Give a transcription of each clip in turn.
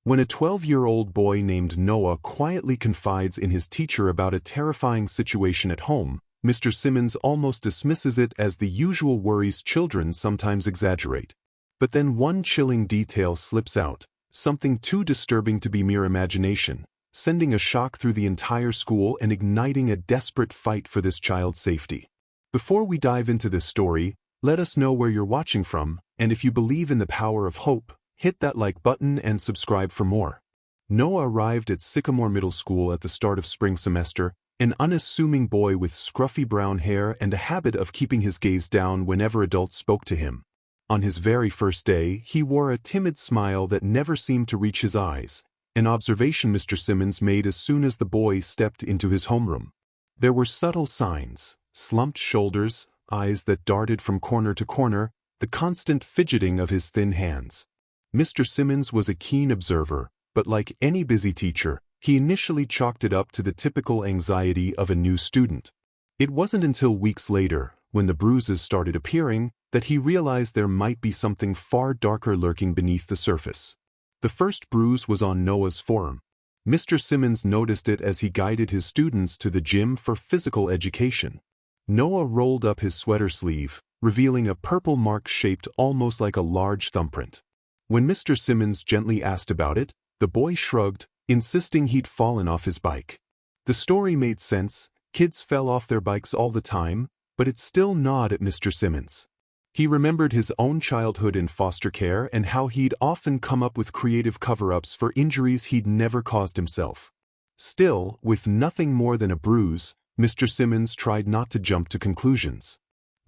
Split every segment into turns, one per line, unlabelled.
When a 12-year-old boy named Noah quietly confides in his teacher about a terrifying situation at home, Mr. Simmons almost dismisses it as the usual worries children sometimes exaggerate. But then one chilling detail slips out, something too disturbing to be mere imagination, sending a shock through the entire school and igniting a desperate fight for this child's safety. Before we dive into this story, let us know where you're watching from, and if you believe in the power of hope, hit that like button and subscribe for more. Noah arrived at Sycamore Middle School at the start of spring semester, an unassuming boy with scruffy brown hair and a habit of keeping his gaze down whenever adults spoke to him. On his very first day, he wore a timid smile that never seemed to reach his eyes, an observation Mr. Simmons made as soon as the boy stepped into his homeroom. There were subtle signs, slumped shoulders, eyes that darted from corner to corner, the constant fidgeting of his thin hands. Mr. Simmons was a keen observer, but like any busy teacher, he initially chalked it up to the typical anxiety of a new student. It wasn't until weeks later, when the bruises started appearing, that he realized there might be something far darker lurking beneath the surface. The first bruise was on Noah's forearm. Mr. Simmons noticed it as he guided his students to the gym for physical education. Noah rolled up his sweater sleeve, revealing a purple mark shaped almost like a large thumbprint. When Mr. Simmons gently asked about it, the boy shrugged, insisting he'd fallen off his bike. The story made sense. Kids fell off their bikes all the time, but it still gnawed at Mr. Simmons. He remembered his own childhood in foster care and how he'd often come up with creative cover-ups for injuries he'd never caused himself. Still, with nothing more than a bruise, Mr. Simmons tried not to jump to conclusions.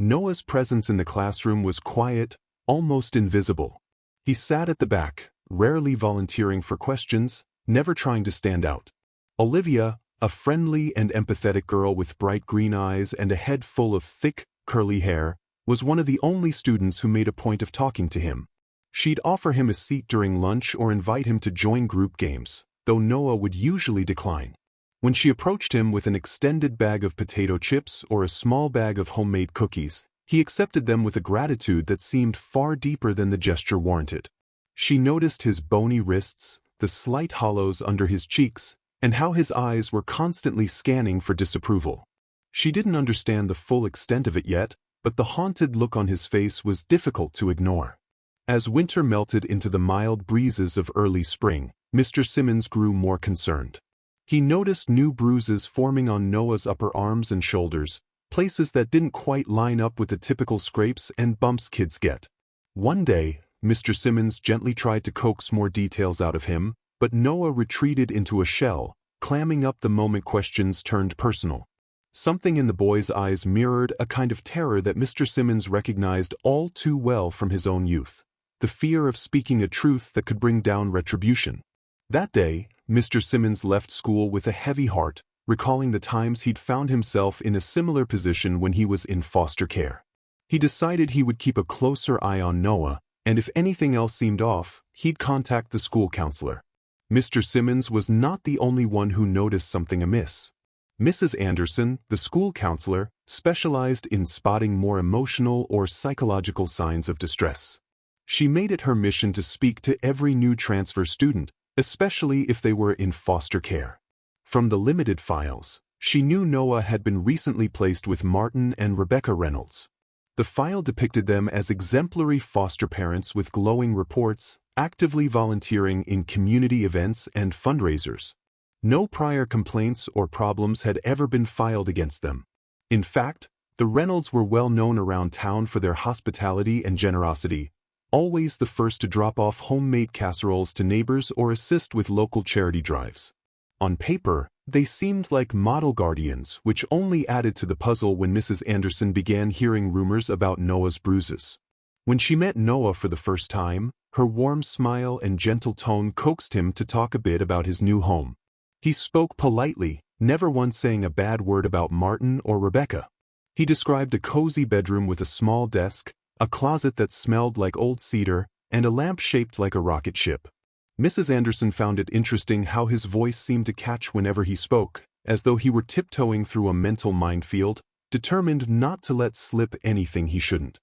Noah's presence in the classroom was quiet, almost invisible. He sat at the back, rarely volunteering for questions, never trying to stand out. Olivia, a friendly and empathetic girl with bright green eyes and a head full of thick, curly hair, was one of the only students who made a point of talking to him. She'd offer him a seat during lunch or invite him to join group games, though Noah would usually decline. When she approached him with an extended bag of potato chips or a small bag of homemade cookies, he accepted them with a gratitude that seemed far deeper than the gesture warranted. She noticed his bony wrists, the slight hollows under his cheeks, and how his eyes were constantly scanning for disapproval. She didn't understand the full extent of it yet, but the haunted look on his face was difficult to ignore. As winter melted into the mild breezes of early spring, Mr. Simmons grew more concerned. He noticed new bruises forming on Noah's upper arms and shoulders, places that didn't quite line up with the typical scrapes and bumps kids get. One day, Mr. Simmons gently tried to coax more details out of him, but Noah retreated into a shell, clamming up the moment questions turned personal. Something in the boy's eyes mirrored a kind of terror that Mr. Simmons recognized all too well from his own youth, the fear of speaking a truth that could bring down retribution. That day, Mr. Simmons left school with a heavy heart, recalling the times he'd found himself in a similar position when he was in foster care. He decided he would keep a closer eye on Noah, and if anything else seemed off, he'd contact the school counselor. Mr. Simmons was not the only one who noticed something amiss. Mrs. Anderson, the school counselor, specialized in spotting more emotional or psychological signs of distress. She made it her mission to speak to every new transfer student, especially if they were in foster care. From the limited files, she knew Noah had been recently placed with Martin and Rebecca Reynolds. The file depicted them as exemplary foster parents with glowing reports, actively volunteering in community events and fundraisers. No prior complaints or problems had ever been filed against them. In fact, the Reynolds were well known around town for their hospitality and generosity, always the first to drop off homemade casseroles to neighbors or assist with local charity drives. On paper, they seemed like model guardians, which only added to the puzzle when Mrs. Anderson began hearing rumors about Noah's bruises. When she met Noah for the first time, her warm smile and gentle tone coaxed him to talk a bit about his new home. He spoke politely, never once saying a bad word about Martin or Rebecca. He described a cozy bedroom with a small desk, a closet that smelled like old cedar, and a lamp shaped like a rocket ship. Mrs. Anderson found it interesting how his voice seemed to catch whenever he spoke, as though he were tiptoeing through a mental minefield, determined not to let slip anything he shouldn't.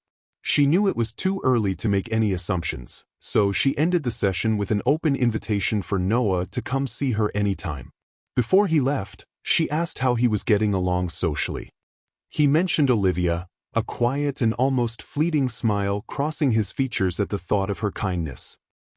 She knew it was too early to make any assumptions, so she ended the session with an open invitation for Noah to come see her anytime. Before he left, she asked how he was getting along socially. He mentioned Olivia, a quiet and almost fleeting smile crossing his features at the thought of her kindness.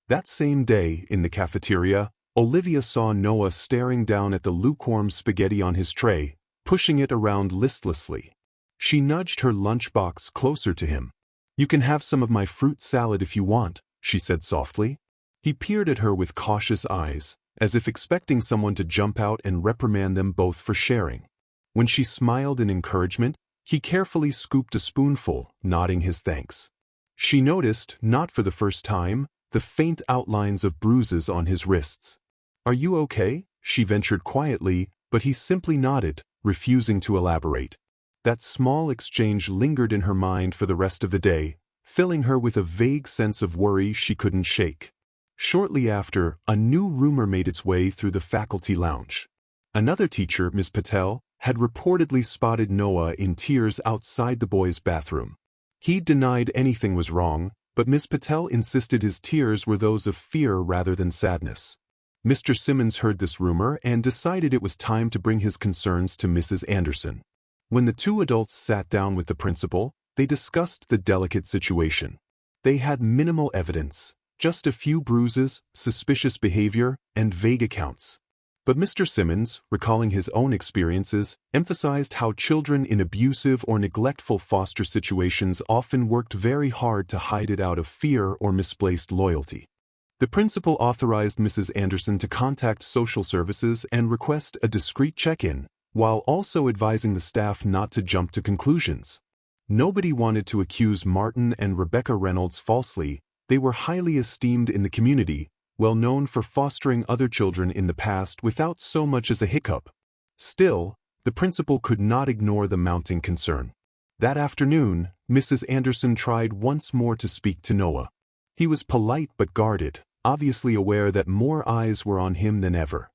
That same day, in the cafeteria, Olivia saw Noah staring down at the lukewarm spaghetti on his tray, pushing it around listlessly. She nudged her lunchbox closer to him. "You can have some of my fruit salad if you want," she said softly. He peered at her with cautious eyes, as if expecting someone to jump out and reprimand them both for sharing. When she smiled in encouragement, he carefully scooped a spoonful, nodding his thanks. She noticed, not for the first time, the faint outlines of bruises on his wrists. "Are you okay?" she ventured quietly, but he simply nodded, refusing to elaborate. That small exchange lingered in her mind for the rest of the day, filling her with a vague sense of worry she couldn't shake. Shortly after, a new rumor made its way through the faculty lounge. Another teacher, Ms. Patel, had reportedly spotted Noah in tears outside the boys' bathroom. He denied anything was wrong, but Ms. Patel insisted his tears were those of fear rather than sadness. Mr. Simmons heard this rumor and decided it was time to bring his concerns to Mrs. Anderson. When the two adults sat down with the principal, they discussed the delicate situation. They had minimal evidence, just a few bruises, suspicious behavior, and vague accounts. But Mr. Simmons, recalling his own experiences, emphasized how children in abusive or neglectful foster situations often worked very hard to hide it out of fear or misplaced loyalty. The principal authorized Mrs. Anderson to contact social services and request a discreet check-in, while also advising the staff not to jump to conclusions. Nobody wanted to accuse Martin and Rebecca Reynolds falsely. They were highly esteemed in the community, well known for fostering other children in the past without so much as a hiccup. Still, the principal could not ignore the mounting concern. That afternoon, Mrs. Anderson tried once more to speak to Noah. He was polite but guarded, obviously aware that more eyes were on him than ever.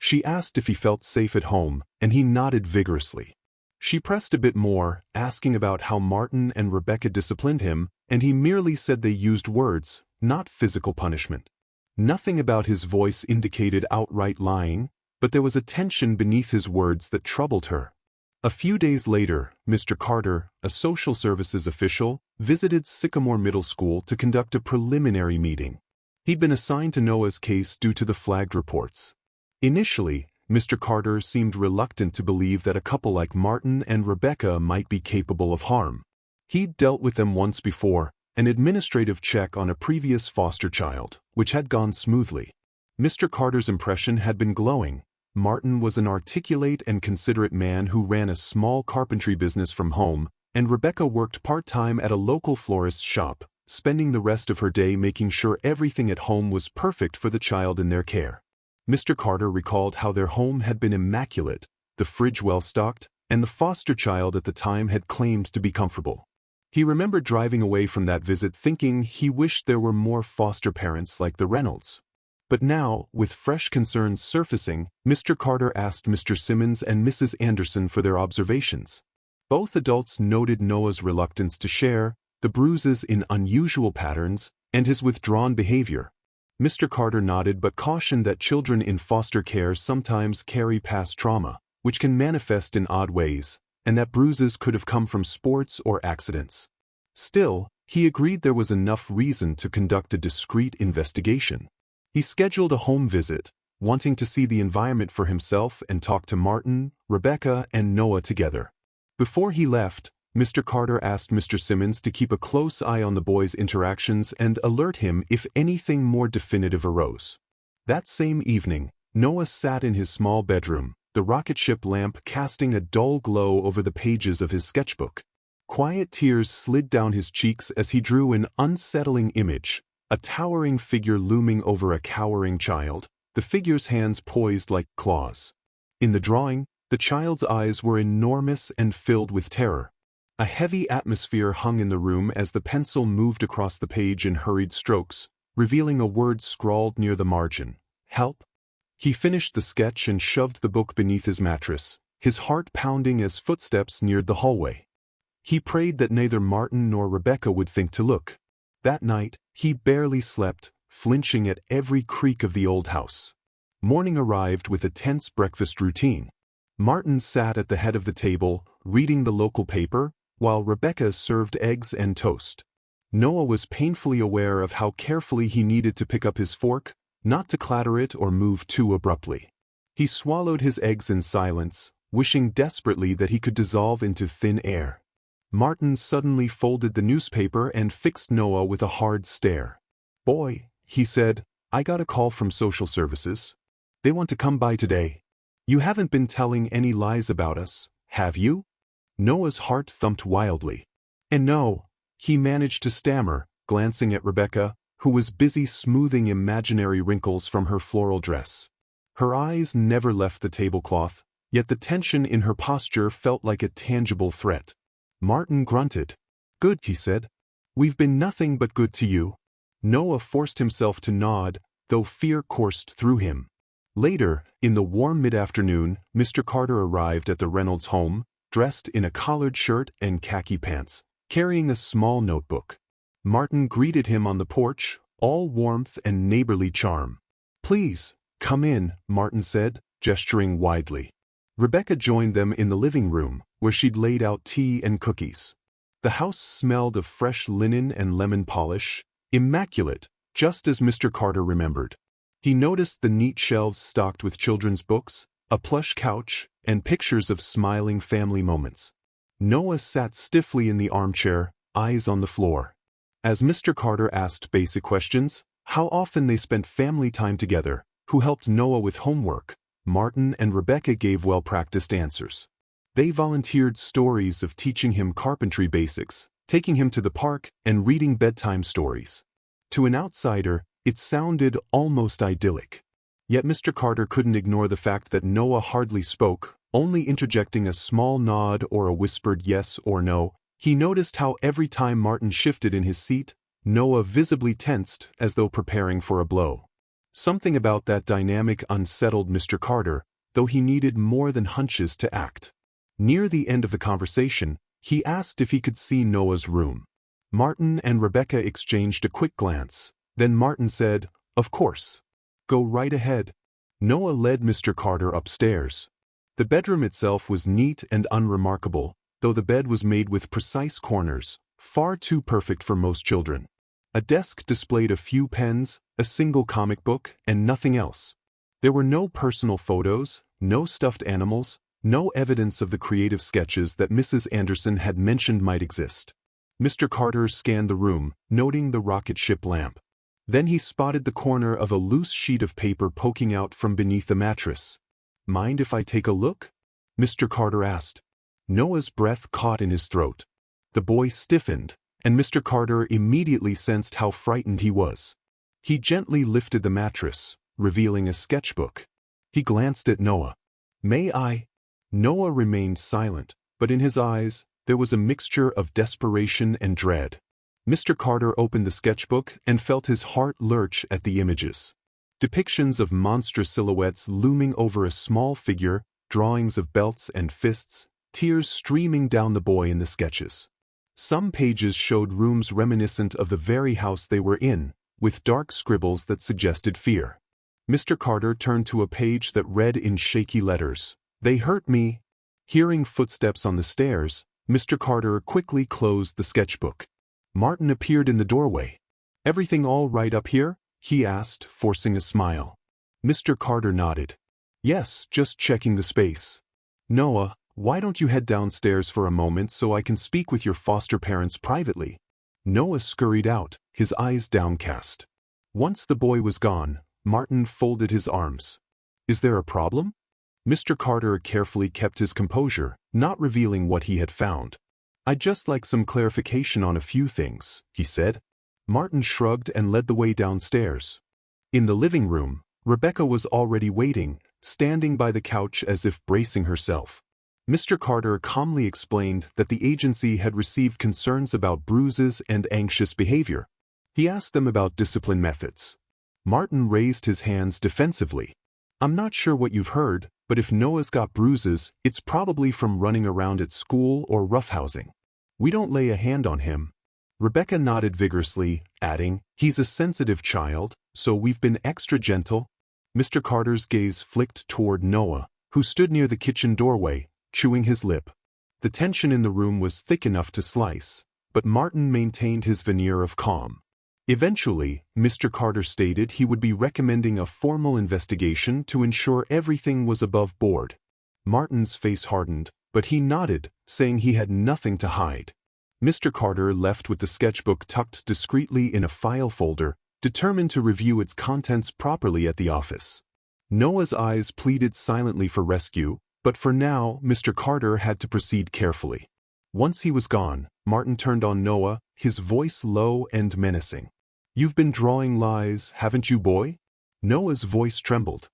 She asked if he felt safe at home, and he nodded vigorously. She pressed a bit more, asking about how Martin and Rebecca disciplined him, and he merely said they used words, not physical punishment. Nothing about his voice indicated outright lying, but there was a tension beneath his words that troubled her. A few days later, Mr. Carter, a social services official, visited Sycamore Middle School to conduct a preliminary meeting. He'd been assigned to Noah's case due to the flagged reports. Initially, Mr. Carter seemed reluctant to believe that a couple like Martin and Rebecca might be capable of harm. He'd dealt with them once before, an administrative check on a previous foster child, which had gone smoothly. Mr. Carter's impression had been glowing. Martin was an articulate and considerate man who ran a small carpentry business from home, and Rebecca worked part-time at a local florist's shop, spending the rest of her day making sure everything at home was perfect for the child in their care. Mr. Carter recalled how their home had been immaculate, the fridge well-stocked, and the foster child at the time had claimed to be comfortable. He remembered driving away from that visit thinking he wished there were more foster parents like the Reynolds. But now, with fresh concerns surfacing, Mr. Carter asked Mr. Simmons and Mrs. Anderson for their observations. Both adults noted Noah's reluctance to share, the bruises in unusual patterns, and his withdrawn behavior. Mr. Carter nodded but cautioned that children in foster care sometimes carry past trauma, which can manifest in odd ways, and that bruises could have come from sports or accidents. Still, he agreed there was enough reason to conduct a discreet investigation. He scheduled a home visit, wanting to see the environment for himself and talk to Martin, Rebecca, and Noah together. Before he left, Mr. Carter asked Mr. Simmons to keep a close eye on the boys' interactions and alert him if anything more definitive arose. That same evening, Noah sat in his small bedroom, the rocket ship lamp casting a dull glow over the pages of his sketchbook. Quiet tears slid down his cheeks as he drew an unsettling image, a towering figure looming over a cowering child, the figure's hands poised like claws. In the drawing, the child's eyes were enormous and filled with terror. A heavy atmosphere hung in the room as the pencil moved across the page in hurried strokes, revealing a word scrawled near the margin. Help? He finished the sketch and shoved the book beneath his mattress, his heart pounding as footsteps neared the hallway. He prayed that neither Martin nor Rebecca would think to look. That night, he barely slept, flinching at every creak of the old house. Morning arrived with a tense breakfast routine. Martin sat at the head of the table, reading the local paper, while Rebecca served eggs and toast. Noah was painfully aware of how carefully he needed to pick up his fork, not to clatter it or move too abruptly. He swallowed his eggs in silence, wishing desperately that he could dissolve into thin air. Martin suddenly folded the newspaper and fixed Noah with a hard stare. "Boy," he said, "I got a call from social services. They want to come by today. You haven't been telling any lies about us, have you?" Noah's heart thumped wildly. "And no," he managed to stammer, glancing at Rebecca, who was busy smoothing imaginary wrinkles from her floral dress. Her eyes never left the tablecloth, yet the tension in her posture felt like a tangible threat. Martin grunted. "Good," he said. "We've been nothing but good to you." Noah forced himself to nod, though fear coursed through him. Later, in the warm mid-afternoon, Mr. Carter arrived at the Reynolds home, dressed in a collared shirt and khaki pants, carrying a small notebook. Martin greeted him on the porch, all warmth and neighborly charm. "Please, come in," Martin said, gesturing widely. Rebecca joined them in the living room, where she'd laid out tea and cookies. The house smelled of fresh linen and lemon polish, immaculate, just as Mr. Carter remembered. He noticed the neat shelves stocked with children's books, a plush couch, and pictures of smiling family moments. Noah sat stiffly in the armchair, eyes on the floor. As Mr. Carter asked basic questions, how often they spent family time together, who helped Noah with homework, Martin and Rebecca gave well-practiced answers. They volunteered stories of teaching him carpentry basics, taking him to the park, and reading bedtime stories. To an outsider, it sounded almost idyllic. Yet Mr. Carter couldn't ignore the fact that Noah hardly spoke, only interjecting a small nod or a whispered yes or no. He noticed how every time Martin shifted in his seat, Noah visibly tensed as though preparing for a blow. Something about that dynamic unsettled Mr. Carter, though he needed more than hunches to act. Near the end of the conversation, he asked if he could see Noah's room. Martin and Rebecca exchanged a quick glance. Then Martin said, "Of course. Go right ahead." Noah led Mr. Carter upstairs. The bedroom itself was neat and unremarkable, though the bed was made with precise corners, far too perfect for most children. A desk displayed a few pens, a single comic book, and nothing else. There were no personal photos, no stuffed animals, no evidence of the creative sketches that Mrs. Anderson had mentioned might exist. Mr. Carter scanned the room, noting the rocket ship lamp. Then he spotted the corner of a loose sheet of paper poking out from beneath the mattress. "Mind if I take a look?" Mr. Carter asked. Noah's breath caught in his throat. The boy stiffened, and Mr. Carter immediately sensed how frightened he was. He gently lifted the mattress, revealing a sketchbook. He glanced at Noah. "May I?" Noah remained silent, but in his eyes, there was a mixture of desperation and dread. Mr. Carter opened the sketchbook and felt his heart lurch at the images. Depictions of monstrous silhouettes looming over a small figure, drawings of belts and fists, tears streaming down the boy in the sketches. Some pages showed rooms reminiscent of the very house they were in, with dark scribbles that suggested fear. Mr. Carter turned to a page that read in shaky letters, "They hurt me." Hearing footsteps on the stairs, Mr. Carter quickly closed the sketchbook. Martin appeared in the doorway. "Everything all right up here?" he asked, forcing a smile. Mr. Carter nodded. "Yes, just checking the space. Noah, why don't you head downstairs for a moment so I can speak with your foster parents privately?" Noah scurried out, his eyes downcast. Once the boy was gone, Martin folded his arms. "Is there a problem?" Mr. Carter carefully kept his composure, not revealing what he had found. "I'd just like some clarification on a few things," he said. Martin shrugged and led the way downstairs. In the living room, Rebecca was already waiting, standing by the couch as if bracing herself. Mr. Carter calmly explained that the agency had received concerns about bruises and anxious behavior. He asked them about discipline methods. Martin raised his hands defensively. "I'm not sure what you've heard, but if Noah's got bruises, it's probably from running around at school or roughhousing." We don't lay a hand on him. Rebecca nodded vigorously, adding, he's a sensitive child, so we've been extra gentle. Mr. Carter's gaze flicked toward Noah, who stood near the kitchen doorway, chewing his lip. The tension in the room was thick enough to slice, but Martin maintained his veneer of calm. Eventually, Mr. Carter stated he would be recommending a formal investigation to ensure everything was above board. Martin's face hardened, but he nodded, saying he had nothing to hide. Mr. Carter left with the sketchbook tucked discreetly in a file folder, determined to review its contents properly at the office. Noah's eyes pleaded silently for rescue, but for now, Mr. Carter had to proceed carefully. Once he was gone, Martin turned on Noah, his voice low and menacing. You've been drawing lies, haven't you, boy? Noah's voice trembled.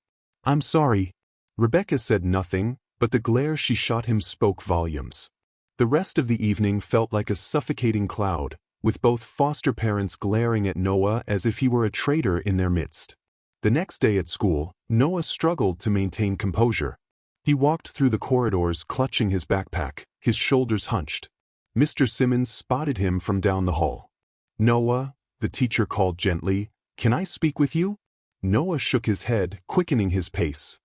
I'm sorry. Rebecca said nothing, but the glare she shot him spoke volumes. The rest of the evening felt like a suffocating cloud, with both foster parents glaring at Noah as if he were a traitor in their midst. The next day at school, Noah struggled to maintain composure. He walked through the corridors clutching his backpack, his shoulders hunched. Mr. Simmons spotted him from down the hall. Noah, the teacher called gently, can I speak with you? Noah shook his head, quickening his pace.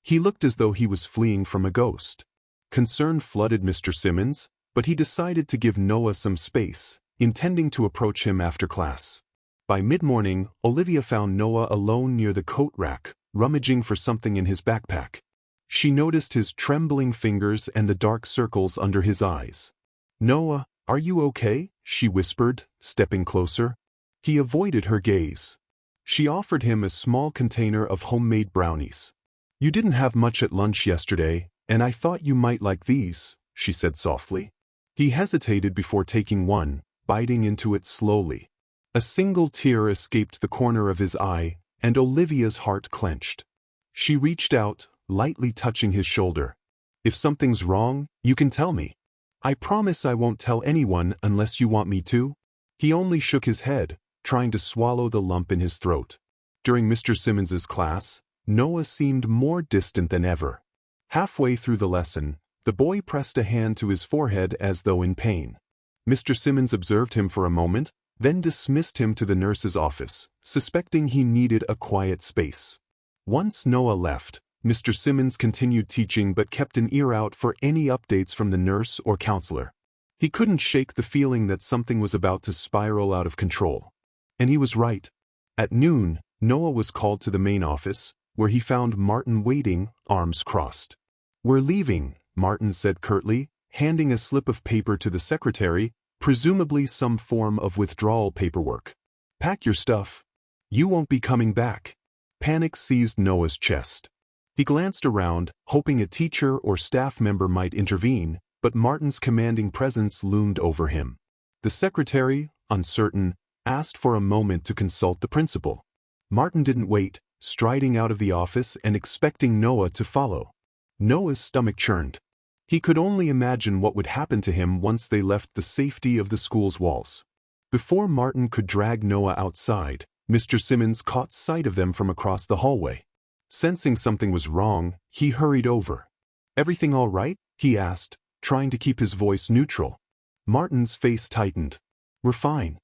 He looked as though he was fleeing from a ghost. Concern flooded Mr. Simmons, but he decided to give Noah some space, intending to approach him after class. By mid-morning, Olivia found Noah alone near the coat rack, rummaging for something in his backpack. She noticed his trembling fingers and the dark circles under his eyes. Noah, are you okay? She whispered, stepping closer. He avoided her gaze. She offered him a small container of homemade brownies. You didn't have much at lunch yesterday, and I thought you might like these, she said softly. He hesitated before taking one, biting into it slowly. A single tear escaped the corner of his eye, and Olivia's heart clenched. She reached out, lightly touching his shoulder. If something's wrong, you can tell me. I promise I won't tell anyone unless you want me to. He only shook his head, trying to swallow the lump in his throat. During Mr. Simmons's class, Noah seemed more distant than ever. Halfway through the lesson, the boy pressed a hand to his forehead as though in pain. Mr. Simmons observed him for a moment, then dismissed him to the nurse's office, suspecting he needed a quiet space. Once Noah left, Mr. Simmons continued teaching but kept an ear out for any updates from the nurse or counselor. He couldn't shake the feeling that something was about to spiral out of control. And he was right. At noon, Noah was called to the main office, where he found Martin waiting, arms crossed. We're leaving, Martin said curtly, handing a slip of paper to the secretary, presumably some form of withdrawal paperwork. Pack your stuff. You won't be coming back. Panic seized Noah's chest. He glanced around, hoping a teacher or staff member might intervene, but Martin's commanding presence loomed over him. The secretary, uncertain, asked for a moment to consult the principal. Martin didn't wait, striding out of the office and expecting Noah to follow. Noah's stomach churned. He could only imagine what would happen to him once they left the safety of the school's walls. Before Martin could drag Noah outside, Mr. Simmons caught sight of them from across the hallway. Sensing something was wrong, he hurried over. Everything all right? He asked, trying to keep his voice neutral. Martin's face tightened. We're fine.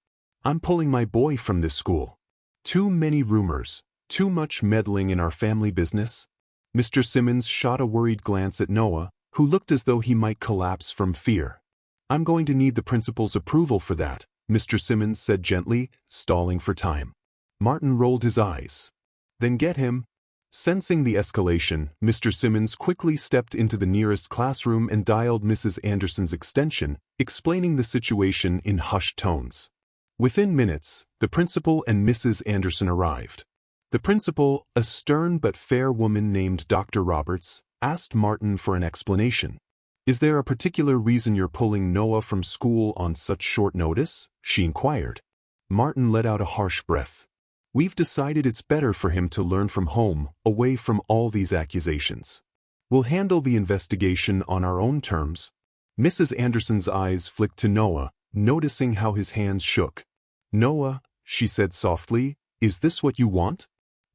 I'm pulling my boy from this school. Too many rumors, too much meddling in our family business. Mr. Simmons shot a worried glance at Noah, who looked as though he might collapse from fear. I'm going to need the principal's approval for that, Mr. Simmons said gently, stalling for time. Martin rolled his eyes. Then get him. Sensing the escalation, Mr. Simmons quickly stepped into the nearest classroom and dialed Mrs. Anderson's extension, explaining the situation in hushed tones. Within minutes, the principal and Mrs. Anderson arrived. The principal, a stern but fair woman named Dr. Roberts, asked Martin for an explanation. Is there a particular reason you're pulling Noah from school on such short notice? She inquired. Martin let out a harsh breath. We've decided it's better for him to learn from home, away from all these accusations. We'll handle the investigation on our own terms. Mrs. Anderson's eyes flicked to Noah, noticing how his hands shook. Noah, she said softly, is this what you want?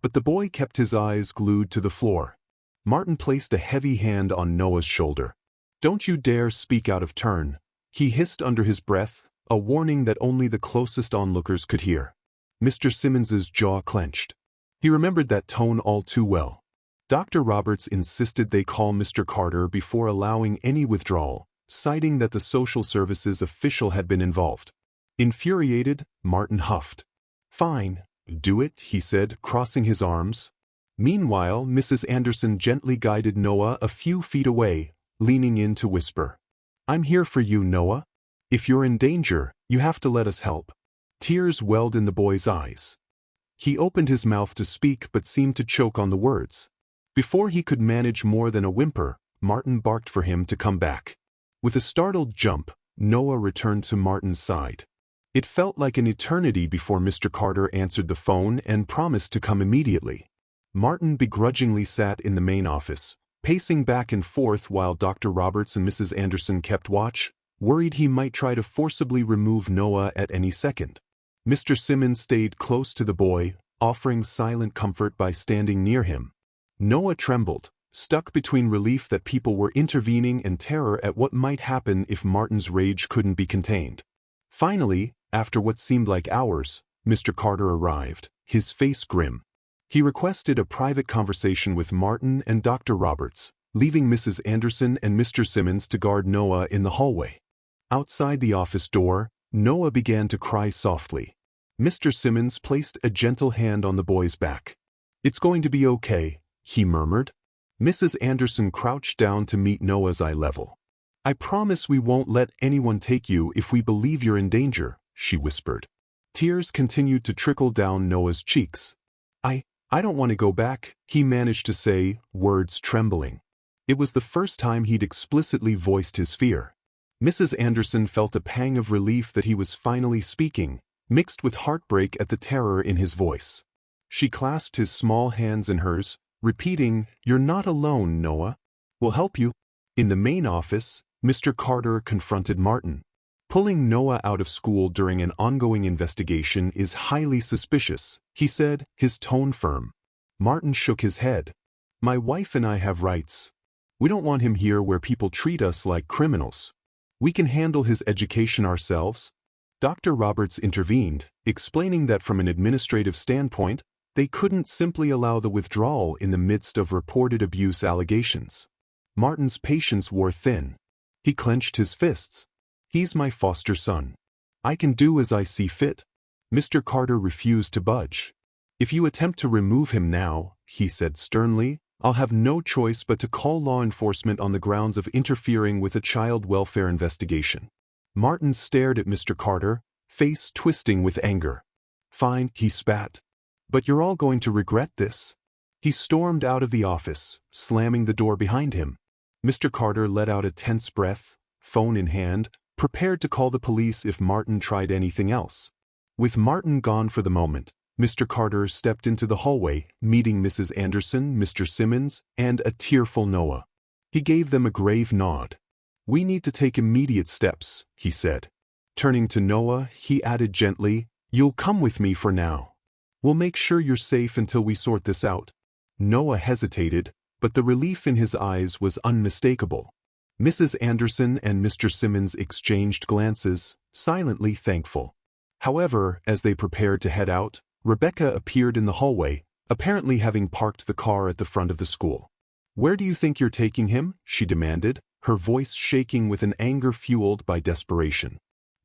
But the boy kept his eyes glued to the floor. Martin placed a heavy hand on Noah's shoulder. Don't you dare speak out of turn. he hissed under his breath, a warning that only the closest onlookers could hear. Mr. Simmons's jaw clenched. He remembered that tone all too well. Dr. Roberts insisted they call Mr. Carter before allowing any withdrawal, citing that the social services official had been involved. Infuriated, Martin huffed. "Fine, do it," he said, crossing his arms. Meanwhile, Mrs. Anderson gently guided Noah a few feet away, leaning in to whisper, "I'm here for you, Noah. If you're in danger, you have to let us help." Tears welled in the boy's eyes. He opened his mouth to speak but seemed to choke on the words. Before he could manage more than a whimper, Martin barked for him to come back. With a startled jump, Noah returned to Martin's side. It felt like an eternity before Mr. Carter answered the phone and promised to come immediately. Martin begrudgingly sat in the main office, pacing back and forth while Dr. Roberts and Mrs. Anderson kept watch, worried he might try to forcibly remove Noah at any second. Mr. Simmons stayed close to the boy, offering silent comfort by standing near him. Noah trembled, stuck between relief that people were intervening and terror at what might happen if Martin's rage couldn't be contained. Finally, after what seemed like hours, Mr. Carter arrived, his face grim. He requested a private conversation with Martin and Dr. Roberts, leaving Mrs. Anderson and Mr. Simmons to guard Noah in the hallway. Outside the office door, Noah began to cry softly. Mr. Simmons placed a gentle hand on the boy's back. "It's going to be okay," he murmured. Mrs. Anderson crouched down to meet Noah's eye level. "I promise we won't let anyone take you if we believe you're in danger," she whispered. Tears continued to trickle down Noah's cheeks. I don't want to go back," he managed to say, words trembling. It was the first time he'd explicitly voiced his fear. Mrs. Anderson felt a pang of relief that he was finally speaking, mixed with heartbreak at the terror in his voice. She clasped his small hands in hers, repeating, "You're not alone, Noah. We'll help you." In the main office, Mr. Carter confronted Martin. "Pulling Noah out of school during an ongoing investigation is highly suspicious," he said, his tone firm. Martin shook his head. "My wife and I have rights. We don't want him here where people treat us like criminals. We can handle his education ourselves." Dr. Roberts intervened, explaining that from an administrative standpoint, they couldn't simply allow the withdrawal in the midst of reported abuse allegations. Martin's patience wore thin. He clenched his fists. "He's my foster son. I can do as I see fit." Mr. Carter refused to budge. "If you attempt to remove him now," he said sternly, "I'll have no choice but to call law enforcement on the grounds of interfering with a child welfare investigation." Martin stared at Mr. Carter, face twisting with anger. "Fine," he spat. "But you're all going to regret this." He stormed out of the office, slamming the door behind him. Mr. Carter let out a tense breath, phone in hand, prepared to call the police if Martin tried anything else. With Martin gone for the moment, Mr. Carter stepped into the hallway, meeting Mrs. Anderson, Mr. Simmons, and a tearful Noah. He gave them a grave nod. "We need to take immediate steps," he said. Turning to Noah, he added gently, "You'll come with me for now. We'll make sure you're safe until we sort this out." Noah hesitated, but the relief in his eyes was unmistakable. Mrs. Anderson and Mr. Simmons exchanged glances, silently thankful. However, as they prepared to head out, Rebecca appeared in the hallway, apparently having parked the car at the front of the school. "Where do you think you're taking him?" she demanded, her voice shaking with an anger fueled by desperation.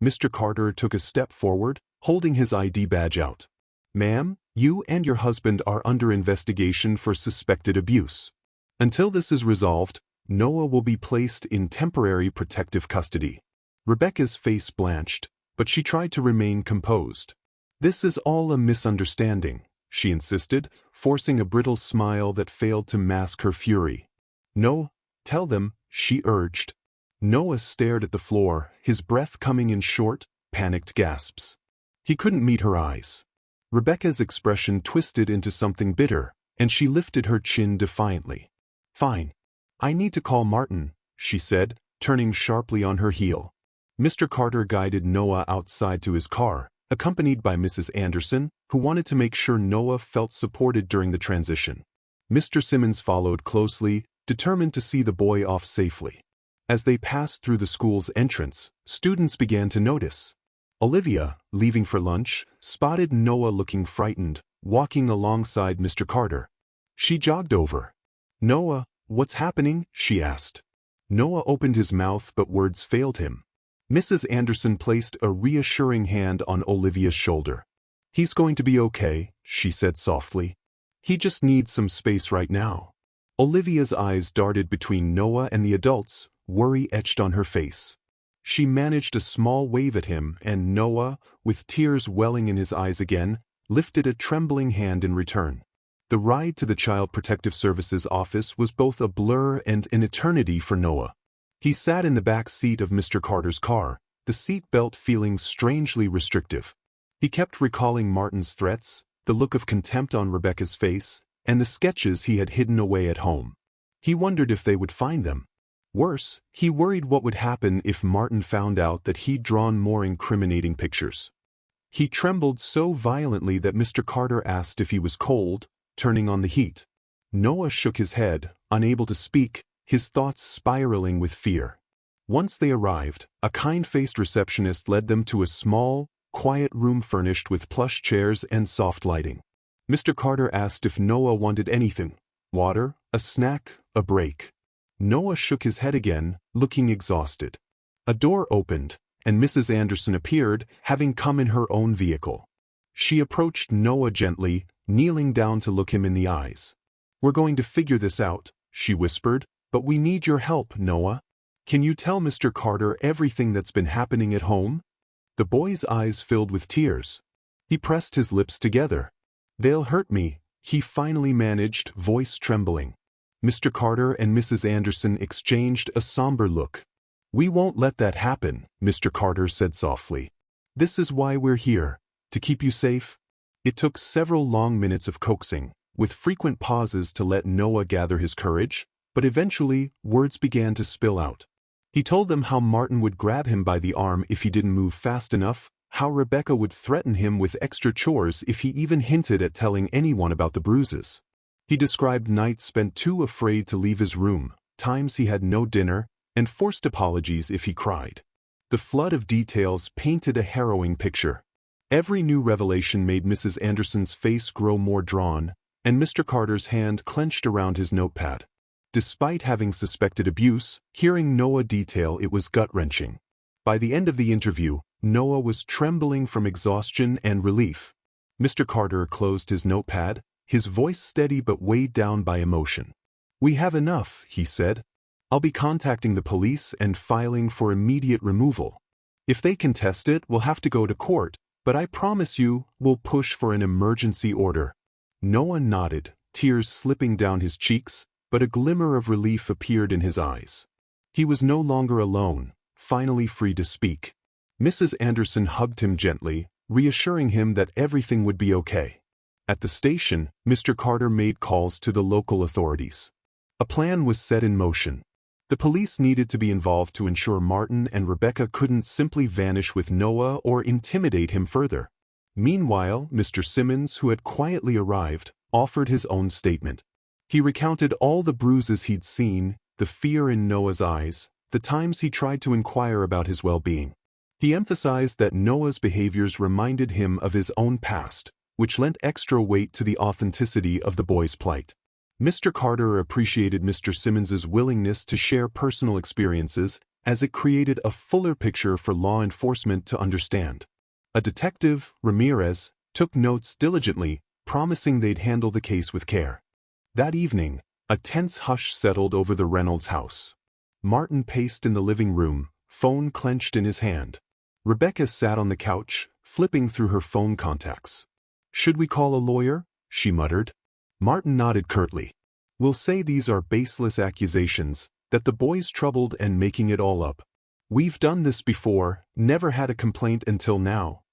Mr. Carter took a step forward, holding his ID badge out. "Ma'am, you and your husband are under investigation for suspected abuse. Until this is resolved, Noah will be placed in temporary protective custody." Rebecca's face blanched, but she tried to remain composed. "This is all a misunderstanding," she insisted, forcing a brittle smile that failed to mask her fury. "No, tell them," she urged. Noah stared at the floor, his breath coming in short, panicked gasps. He couldn't meet her eyes. Rebecca's expression twisted into something bitter, and she lifted her chin defiantly. "Fine. I need to call Martin," she said, turning sharply on her heel. Mr. Carter guided Noah outside to his car, accompanied by Mrs. Anderson, who wanted to make sure Noah felt supported during the transition. Mr. Simmons followed closely, determined to see the boy off safely. As they passed through the school's entrance, students began to notice. Olivia, leaving for lunch, spotted Noah looking frightened, walking alongside Mr. Carter. She jogged over. "Noah, what's happening?" she asked. Noah opened his mouth but words failed him. Mrs. Anderson placed a reassuring hand on Olivia's shoulder. "He's going to be okay," she said softly. "He just needs some space right now." Olivia's eyes darted between Noah and the adults, worry etched on her face. She managed a small wave at him, and Noah, with tears welling in his eyes again, lifted a trembling hand in return. The ride to the Child Protective Services office was both a blur and an eternity for Noah. He sat in the back seat of Mr. Carter's car, the seat belt feeling strangely restrictive. He kept recalling Martin's threats, the look of contempt on Rebecca's face, and the sketches he had hidden away at home. He wondered if they would find them. Worse, he worried what would happen if Martin found out that he'd drawn more incriminating pictures. He trembled so violently that Mr. Carter asked if he was cold, turning on the heat. Noah shook his head, unable to speak, his thoughts spiraling with fear. Once they arrived, a kind-faced receptionist led them to a small, quiet room furnished with plush chairs and soft lighting. Mr. Carter asked if Noah wanted anything: water, a snack, a break. Noah shook his head again, looking exhausted. A door opened, and Mrs. Anderson appeared, having come in her own vehicle. She approached Noah gently, kneeling down to look him in the eyes. "We're going to figure this out," she whispered, "but we need your help, Noah. Can you tell Mr. Carter everything that's been happening at home?" The boy's eyes filled with tears. He pressed his lips together. "They'll hurt me," he finally managed, voice trembling. Mr. Carter and Mrs. Anderson exchanged a somber look. "We won't let that happen," Mr. Carter said softly. "This is why we're here, to keep you safe." It took several long minutes of coaxing, with frequent pauses to let Noah gather his courage, but eventually words began to spill out. He told them how Martin would grab him by the arm if he didn't move fast enough, how Rebecca would threaten him with extra chores if he even hinted at telling anyone about the bruises. He described nights spent too afraid to leave his room, times he had no dinner, and forced apologies if he cried. The flood of details painted a harrowing picture. Every new revelation made Mrs. Anderson's face grow more drawn, and Mr. Carter's hand clenched around his notepad. Despite having suspected abuse, hearing Noah detail it was gut-wrenching. By the end of the interview, Noah was trembling from exhaustion and relief. Mr. Carter closed his notepad, his voice steady but weighed down by emotion. "We have enough," he said. "I'll be contacting the police and filing for immediate removal. If they contest it, we'll have to go to court, but I promise you, we'll push for an emergency order." Noah nodded, tears slipping down his cheeks, but a glimmer of relief appeared in his eyes. He was no longer alone, finally free to speak. Mrs. Anderson hugged him gently, reassuring him that everything would be okay. At the station, Mr. Carter made calls to the local authorities. A plan was set in motion. The police needed to be involved to ensure Martin and Rebecca couldn't simply vanish with Noah or intimidate him further. Meanwhile, Mr. Simmons, who had quietly arrived, offered his own statement. He recounted all the bruises he'd seen, the fear in Noah's eyes, the times he tried to inquire about his well-being. He emphasized that Noah's behaviors reminded him of his own past, which lent extra weight to the authenticity of the boy's plight. Mr. Carter appreciated Mr. Simmons's willingness to share personal experiences, as it created a fuller picture for law enforcement to understand. A detective, Ramirez, took notes diligently, promising they'd handle the case with care. That evening, a tense hush settled over the Reynolds house. Martin paced in the living room, phone clenched in his hand. Rebecca sat on the couch, flipping through her phone contacts. "Should we call a lawyer?" she muttered. Martin nodded curtly. "We'll say these are baseless accusations, that the boy's troubled and making it all up. We've done this before, never had a complaint until now."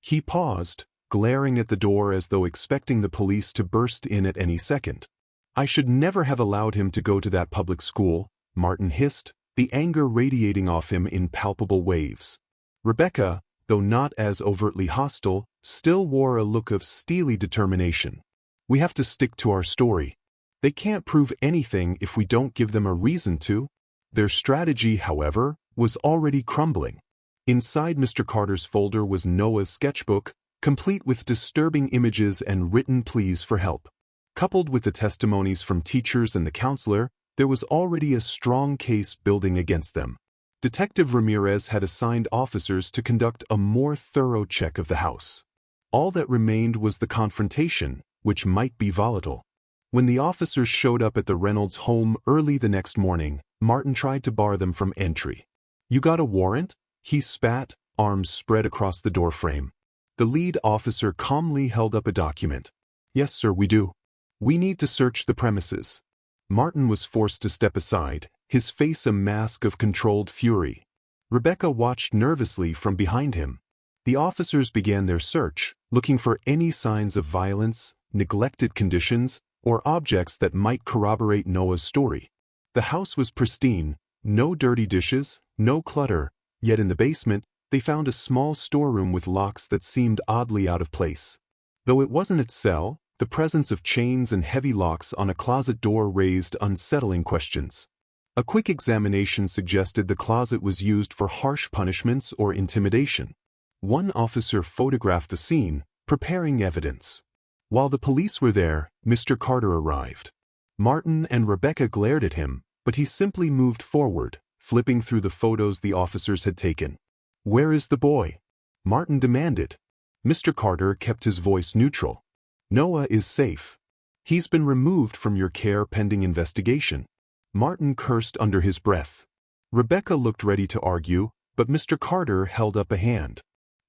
He paused, glaring at the door as though expecting the police to burst in at any second. "I should never have allowed him to go to that public school," Martin hissed, the anger radiating off him in palpable waves. Rebecca, though not as overtly hostile, still wore a look of steely determination. "We have to stick to our story. They can't prove anything if we don't give them a reason to." Their strategy, however, was already crumbling. Inside Mr. Carter's folder was Noah's sketchbook, complete with disturbing images and written pleas for help. Coupled with the testimonies from teachers and the counselor, there was already a strong case building against them. Detective Ramirez had assigned officers to conduct a more thorough check of the house. All that remained was the confrontation, which might be volatile. When the officers showed up at the Reynolds home early the next morning, Martin tried to bar them from entry. "You got a warrant?" he spat, arms spread across the doorframe. The lead officer calmly held up a document. "Yes, sir, we do. We need to search the premises." Martin was forced to step aside, his face a mask of controlled fury. Rebecca watched nervously from behind him. The officers began their search, looking for any signs of violence, neglected conditions, or objects that might corroborate Noah's story. The house was pristine, no dirty dishes, no clutter, yet in the basement, they found a small storeroom with locks that seemed oddly out of place. Though it wasn't its cell, the presence of chains and heavy locks on a closet door raised unsettling questions. A quick examination suggested the closet was used for harsh punishments or intimidation. One officer photographed the scene, preparing evidence. While the police were there, Mr. Carter arrived. Martin and Rebecca glared at him, but he simply moved forward, flipping through the photos the officers had taken. "Where is the boy?" Martin demanded. Mr. Carter kept his voice neutral. "Noah is safe. He's been removed from your care pending investigation." Martin cursed under his breath. Rebecca looked ready to argue, but Mr. Carter held up a hand.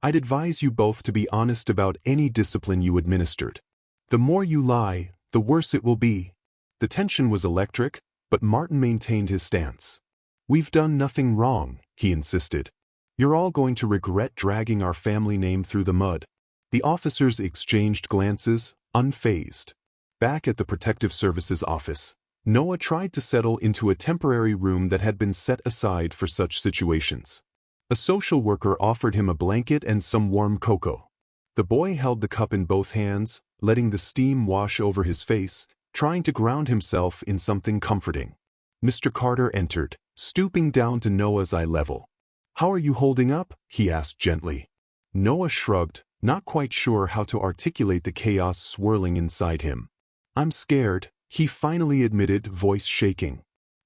"I'd advise you both to be honest about any discipline you administered. The more you lie, the worse it will be." The tension was electric, but Martin maintained his stance. "We've done nothing wrong," he insisted. "You're all going to regret dragging our family name through the mud." The officers exchanged glances, unfazed. Back at the Protective Services office, Noah tried to settle into a temporary room that had been set aside for such situations. A social worker offered him a blanket and some warm cocoa. The boy held the cup in both hands, letting the steam wash over his face, trying to ground himself in something comforting. Mr. Carter entered, stooping down to Noah's eye level. "How are you holding up?" he asked gently. Noah shrugged, not quite sure how to articulate the chaos swirling inside him. "I'm scared," he finally admitted, voice shaking.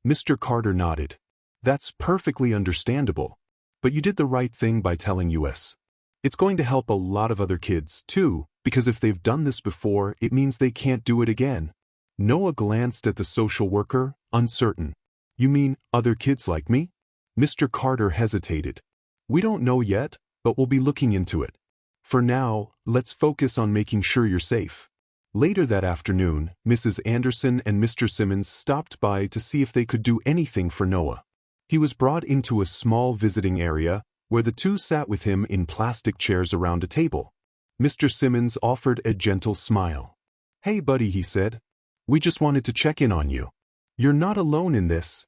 Mr. Carter nodded. "That's perfectly understandable. But you did the right thing by telling us. It's going to help a lot of other kids, too, because if they've done this before, it means they can't do it again." Noah glanced at the social worker, uncertain. "You mean other kids like me?" Mr. Carter hesitated. "We don't know yet, but we'll be looking into it. For now, let's focus on making sure you're safe." Later that afternoon, Mrs. Anderson and Mr. Simmons stopped by to see if they could do anything for Noah. He was brought into a small visiting area, where the two sat with him in plastic chairs around a table. Mr. Simmons offered a gentle smile. "Hey buddy," he said. "We just wanted to check in on you. You're not alone in this."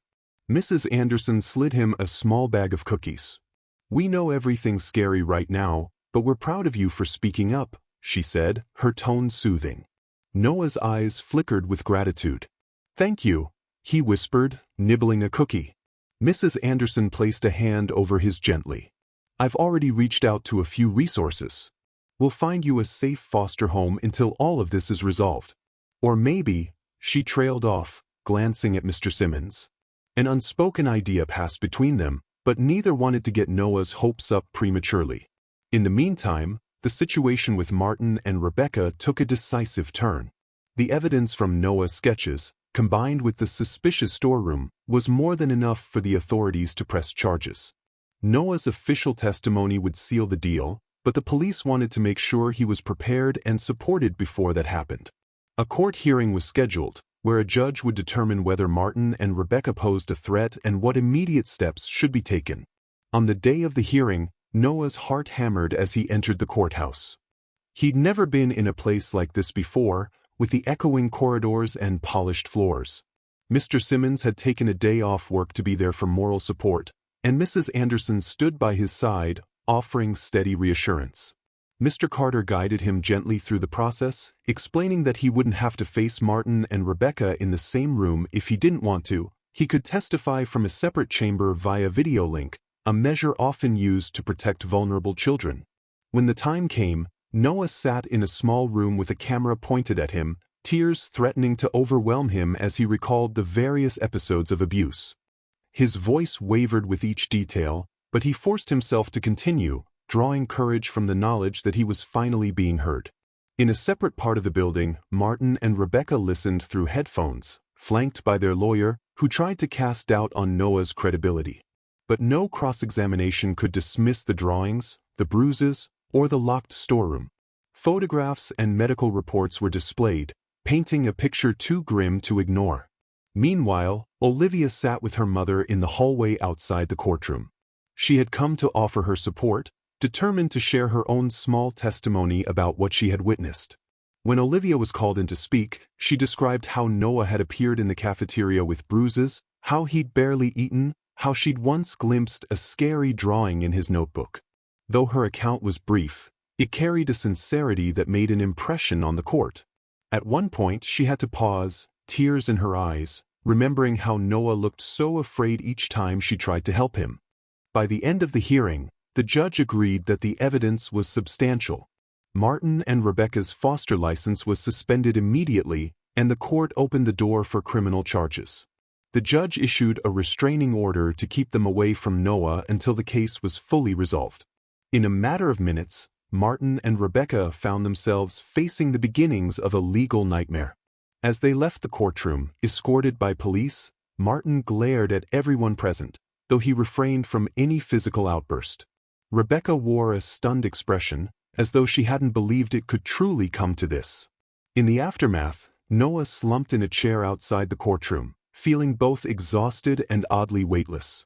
Mrs. Anderson slid him a small bag of cookies. "We know everything's scary right now, but we're proud of you for speaking up," she said, her tone soothing. Noah's eyes flickered with gratitude. "Thank you," he whispered, nibbling a cookie. Mrs. Anderson placed a hand over his gently. "I've already reached out to a few resources. We'll find you a safe foster home until all of this is resolved. Or maybe," she trailed off, glancing at Mr. Simmons. An unspoken idea passed between them, but neither wanted to get Noah's hopes up prematurely. In the meantime, the situation with Martin and Rebecca took a decisive turn. The evidence from Noah's sketches, combined with the suspicious storeroom, was more than enough for the authorities to press charges. Noah's official testimony would seal the deal, but the police wanted to make sure he was prepared and supported before that happened. A court hearing was scheduled, where a judge would determine whether Martin and Rebecca posed a threat and what immediate steps should be taken. On the day of the hearing, Noah's heart hammered as he entered the courthouse. He'd never been in a place like this before, with the echoing corridors and polished floors. Mr. Simmons had taken a day off work to be there for moral support, and Mrs. Anderson stood by his side, offering steady reassurance. Mr. Carter guided him gently through the process, explaining that he wouldn't have to face Martin and Rebecca in the same room if he didn't want to. He could testify from a separate chamber via video link, a measure often used to protect vulnerable children. When the time came, Noah sat in a small room with a camera pointed at him, tears threatening to overwhelm him as he recalled the various episodes of abuse. His voice wavered with each detail, but he forced himself to continue, drawing courage from the knowledge that he was finally being heard. In a separate part of the building, Martin and Rebecca listened through headphones, flanked by their lawyer, who tried to cast doubt on Noah's credibility. But no cross-examination could dismiss the drawings, the bruises, or the locked storeroom. Photographs and medical reports were displayed, painting a picture too grim to ignore. Meanwhile, Olivia sat with her mother in the hallway outside the courtroom. She had come to offer her support, determined to share her own small testimony about what she had witnessed. When Olivia was called in to speak, she described how Noah had appeared in the cafeteria with bruises, how he'd barely eaten, how she'd once glimpsed a scary drawing in his notebook. Though her account was brief, it carried a sincerity that made an impression on the court. At one point she had to pause, tears in her eyes, remembering how Noah looked so afraid each time she tried to help him. By the end of the hearing, the judge agreed that the evidence was substantial. Martin and Rebecca's foster license was suspended immediately, and the court opened the door for criminal charges. The judge issued a restraining order to keep them away from Noah until the case was fully resolved. In a matter of minutes, Martin and Rebecca found themselves facing the beginnings of a legal nightmare. As they left the courtroom, escorted by police, Martin glared at everyone present, though he refrained from any physical outburst. Rebecca wore a stunned expression, as though she hadn't believed it could truly come to this. In the aftermath, Noah slumped in a chair outside the courtroom, feeling both exhausted and oddly weightless.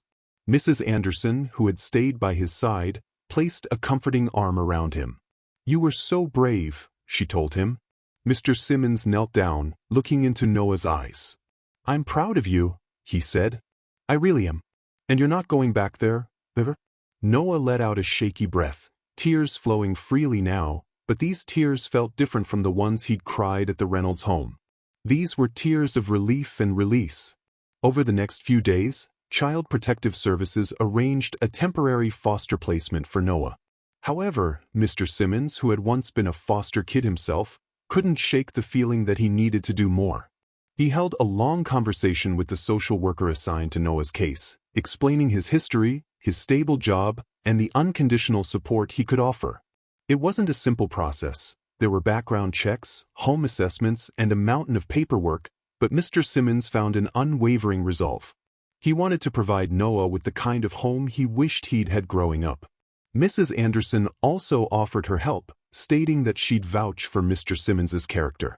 Mrs. Anderson, who had stayed by his side, placed a comforting arm around him. "You were so brave," she told him. Mr. Simmons knelt down, looking into Noah's eyes. "I'm proud of you," he said. "I really am. And you're not going back there, ever?" Noah let out a shaky breath, tears flowing freely now, but these tears felt different from the ones he'd cried at the Reynolds home. These were tears of relief and release. Over the next few days, Child Protective Services arranged a temporary foster placement for Noah. However, Mr. Simmons, who had once been a foster kid himself, couldn't shake the feeling that he needed to do more. He held a long conversation with the social worker assigned to Noah's case, explaining his history, his stable job, and the unconditional support he could offer. It wasn't a simple process. There were background checks, home assessments, and a mountain of paperwork, but Mr. Simmons found an unwavering resolve. He wanted to provide Noah with the kind of home he wished he'd had growing up. Mrs. Anderson also offered her help, stating that she'd vouch for Mr. Simmons's character.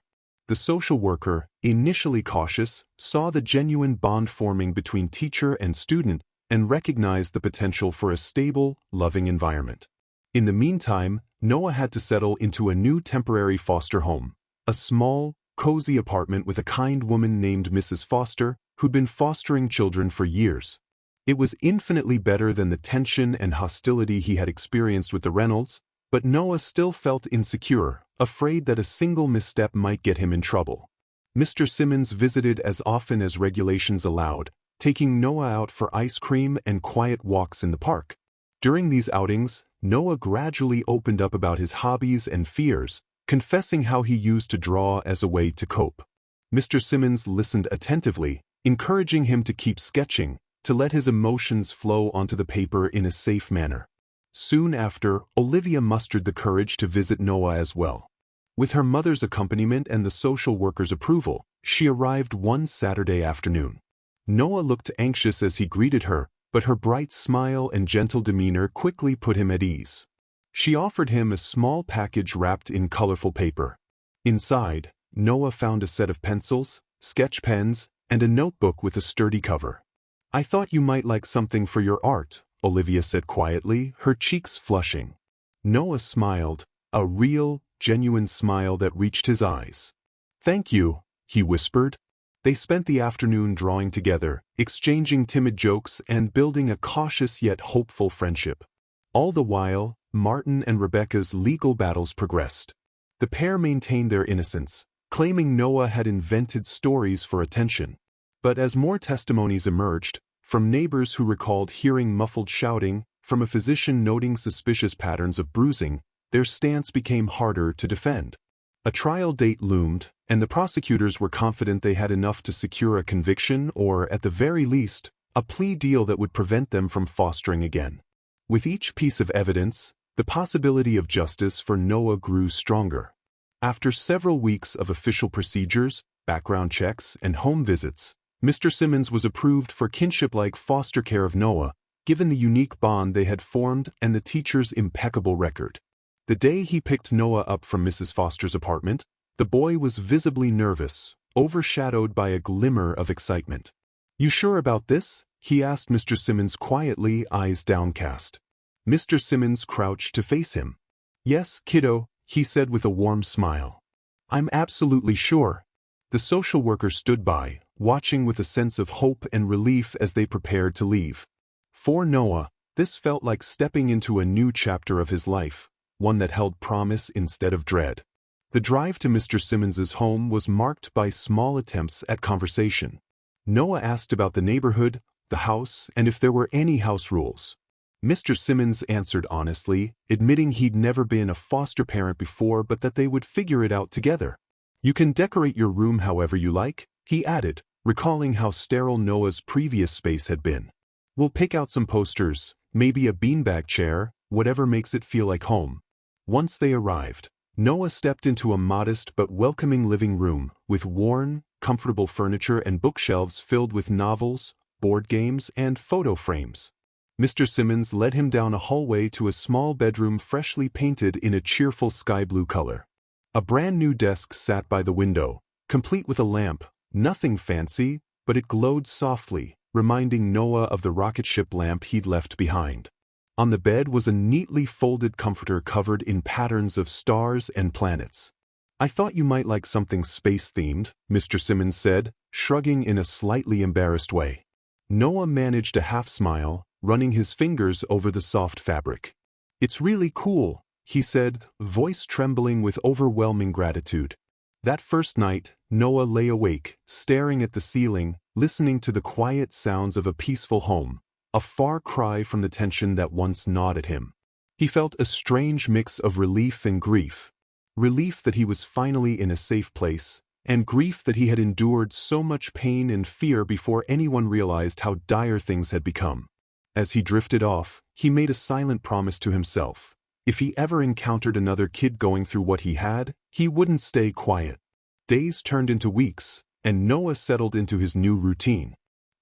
The social worker, initially cautious, saw the genuine bond forming between teacher and student and recognized the potential for a stable, loving environment. In the meantime, Noah had to settle into a new temporary foster home, a small, cozy apartment with a kind woman named Mrs. Foster, who'd been fostering children for years. It was infinitely better than the tension and hostility he had experienced with the Reynolds, but Noah still felt insecure, afraid that a single misstep might get him in trouble. Mr. Simmons visited as often as regulations allowed, taking Noah out for ice cream and quiet walks in the park. During these outings, Noah gradually opened up about his hobbies and fears, confessing how he used to draw as a way to cope. Mr. Simmons listened attentively, encouraging him to keep sketching, to let his emotions flow onto the paper in a safe manner. Soon after, Olivia mustered the courage to visit Noah as well. With her mother's accompaniment and the social worker's approval, she arrived one Saturday afternoon. Noah looked anxious as he greeted her, but her bright smile and gentle demeanor quickly put him at ease. She offered him a small package wrapped in colorful paper. Inside, Noah found a set of pencils, sketch pens, and a notebook with a sturdy cover. "I thought you might like something for your art," Olivia said quietly, her cheeks flushing. Noah smiled, a real, genuine smile that reached his eyes. "Thank you," he whispered. They spent the afternoon drawing together, exchanging timid jokes and building a cautious yet hopeful friendship. All the while, Martin and Rebecca's legal battles progressed. The pair maintained their innocence, claiming Noah had invented stories for attention. But as more testimonies emerged, from neighbors who recalled hearing muffled shouting, from a physician noting suspicious patterns of bruising, their stance became harder to defend. A trial date loomed, and the prosecutors were confident they had enough to secure a conviction or, at the very least, a plea deal that would prevent them from fostering again. With each piece of evidence, the possibility of justice for Noah grew stronger. After several weeks of official procedures, background checks, and home visits, Mr. Simmons was approved for kinship-like foster care of Noah, given the unique bond they had formed and the teacher's impeccable record. The day he picked Noah up from Mrs. Foster's apartment, the boy was visibly nervous, overshadowed by a glimmer of excitement. "You sure about this?" he asked Mr. Simmons quietly, eyes downcast. Mr. Simmons crouched to face him. "Yes, kiddo," he said with a warm smile. "I'm absolutely sure." The social worker stood by, watching with a sense of hope and relief as they prepared to leave. For Noah, this felt like stepping into a new chapter of his life, one that held promise instead of dread. The drive to Mr. Simmons's home was marked by small attempts at conversation. Noah asked about the neighborhood, the house, and if there were any house rules. Mr. Simmons answered honestly, admitting he'd never been a foster parent before but that they would figure it out together. "You can decorate your room however you like," he added, recalling how sterile Noah's previous space had been. "We'll pick out some posters, maybe a beanbag chair, whatever makes it feel like home." Once they arrived, Noah stepped into a modest but welcoming living room with worn, comfortable furniture and bookshelves filled with novels, board games, and photo frames. Mr. Simmons led him down a hallway to a small bedroom freshly painted in a cheerful sky blue color. A brand new desk sat by the window, complete with a lamp, nothing fancy, but it glowed softly, reminding Noah of the rocket ship lamp he'd left behind. On the bed was a neatly folded comforter covered in patterns of stars and planets. "I thought you might like something space-themed," Mr. Simmons said, shrugging in a slightly embarrassed way. Noah managed a half-smile, running his fingers over the soft fabric. "It's really cool," he said, voice trembling with overwhelming gratitude. That first night, Noah lay awake, staring at the ceiling, listening to the quiet sounds of a peaceful home, a far cry from the tension that once gnawed at him. He felt a strange mix of relief and grief. Relief that he was finally in a safe place, and grief that he had endured so much pain and fear before anyone realized how dire things had become. As he drifted off, he made a silent promise to himself. If he ever encountered another kid going through what he had, he wouldn't stay quiet. Days turned into weeks, and Noah settled into his new routine.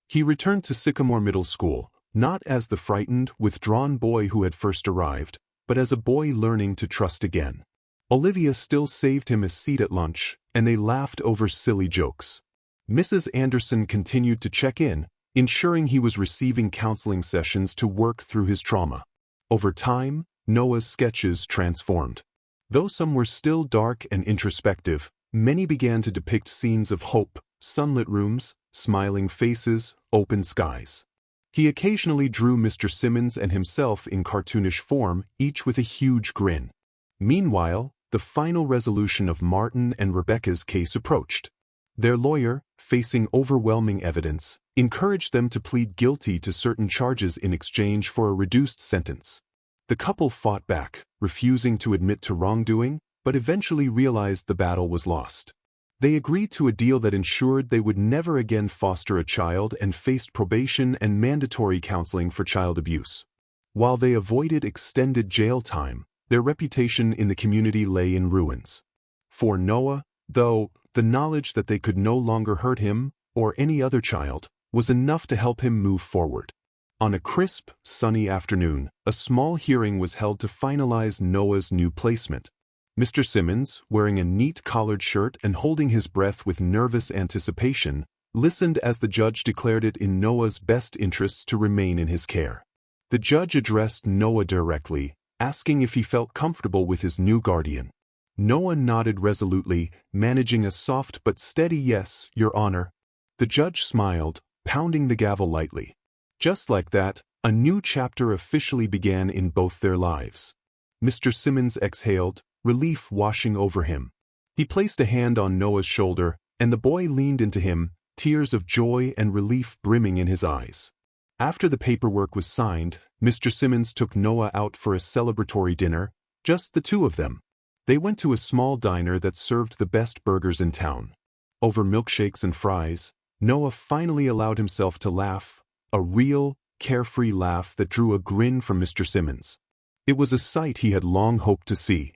He returned to Sycamore Middle School, not as the frightened, withdrawn boy who had first arrived, but as a boy learning to trust again. Olivia still saved him a seat at lunch, and they laughed over silly jokes. Mrs. Anderson continued to check in, ensuring he was receiving counseling sessions to work through his trauma. Over time, Noah's sketches transformed. Though some were still dark and introspective, many began to depict scenes of hope, sunlit rooms, smiling faces, open skies. He occasionally drew Mr. Simmons and himself in cartoonish form, each with a huge grin. Meanwhile, the final resolution of Martin and Rebecca's case approached. Their lawyer, facing overwhelming evidence, encouraged them to plead guilty to certain charges in exchange for a reduced sentence. The couple fought back, refusing to admit to wrongdoing, but eventually realized the battle was lost. They agreed to a deal that ensured they would never again foster a child and faced probation and mandatory counseling for child abuse. While they avoided extended jail time, their reputation in the community lay in ruins. For Noah, though, the knowledge that they could no longer hurt him, or any other child, was enough to help him move forward. On a crisp, sunny afternoon, a small hearing was held to finalize Noah's new placement. Mr. Simmons, wearing a neat collared shirt and holding his breath with nervous anticipation, listened as the judge declared it in Noah's best interests to remain in his care. The judge addressed Noah directly, asking if he felt comfortable with his new guardian. Noah nodded resolutely, managing a soft but steady "Yes, Your Honor." The judge smiled, pounding the gavel lightly. Just like that, a new chapter officially began in both their lives. Mr. Simmons exhaled, relief washing over him. He placed a hand on Noah's shoulder, and the boy leaned into him, tears of joy and relief brimming in his eyes. After the paperwork was signed, Mr. Simmons took Noah out for a celebratory dinner, just the two of them. They went to a small diner that served the best burgers in town. Over milkshakes and fries, Noah finally allowed himself to laugh, a real, carefree laugh that drew a grin from Mr. Simmons. It was a sight he had long hoped to see.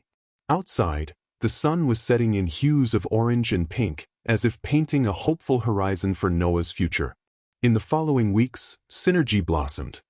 Outside, the sun was setting in hues of orange and pink, as if painting a hopeful horizon for Noah's future. In the following weeks, synergy blossomed.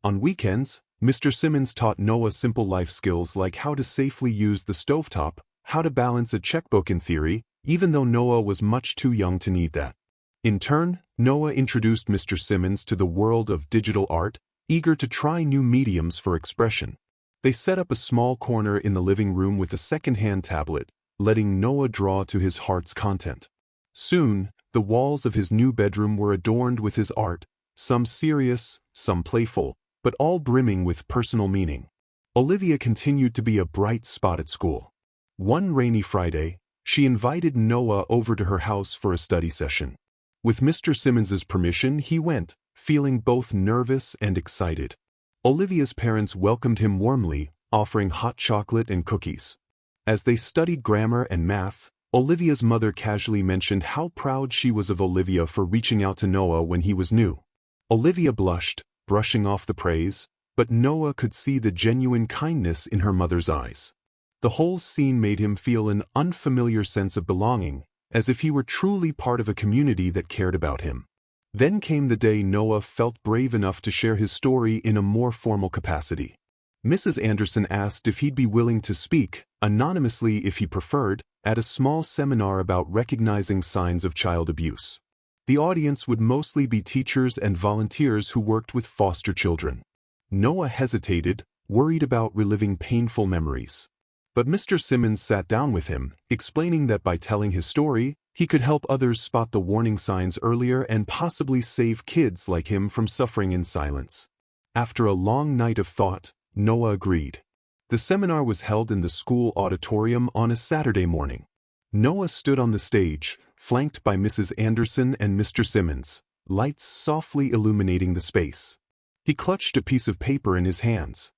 On weekends, Mr. Simmons taught Noah simple life skills like how to safely use the stovetop, how to balance a checkbook in theory, even though Noah was much too young to need that. In turn, Noah introduced Mr. Simmons to the world of digital art, eager to try new mediums for expression. They set up a small corner in the living room with a second-hand tablet, letting Noah draw to his heart's content. Soon, the walls of his new bedroom were adorned with his art, some serious, some playful, but all brimming with personal meaning. Olivia continued to be a bright spot at school. One rainy Friday, she invited Noah over to her house for a study session. With Mr. Simmons's permission, he went, feeling both nervous and excited. Olivia's parents welcomed him warmly, offering hot chocolate and cookies. As they studied grammar and math, Olivia's mother casually mentioned how proud she was of Olivia for reaching out to Noah when he was new. Olivia blushed, brushing off the praise, but Noah could see the genuine kindness in her mother's eyes. The whole scene made him feel an unfamiliar sense of belonging, as if he were truly part of a community that cared about him. Then came the day Noah felt brave enough to share his story in a more formal capacity. Mrs. Anderson asked if he'd be willing to speak, anonymously if he preferred, at a small seminar about recognizing signs of child abuse. The audience would mostly be teachers and volunteers who worked with foster children. Noah hesitated, worried about reliving painful memories. But Mr. Simmons sat down with him, explaining that by telling his story, he could help others spot the warning signs earlier and possibly save kids like him from suffering in silence. After a long night of thought, Noah agreed. The seminar was held in the school auditorium on a Saturday morning. Noah stood on the stage, flanked by Mrs. Anderson and Mr. Simmons, lights softly illuminating the space. He clutched a piece of paper in his hands.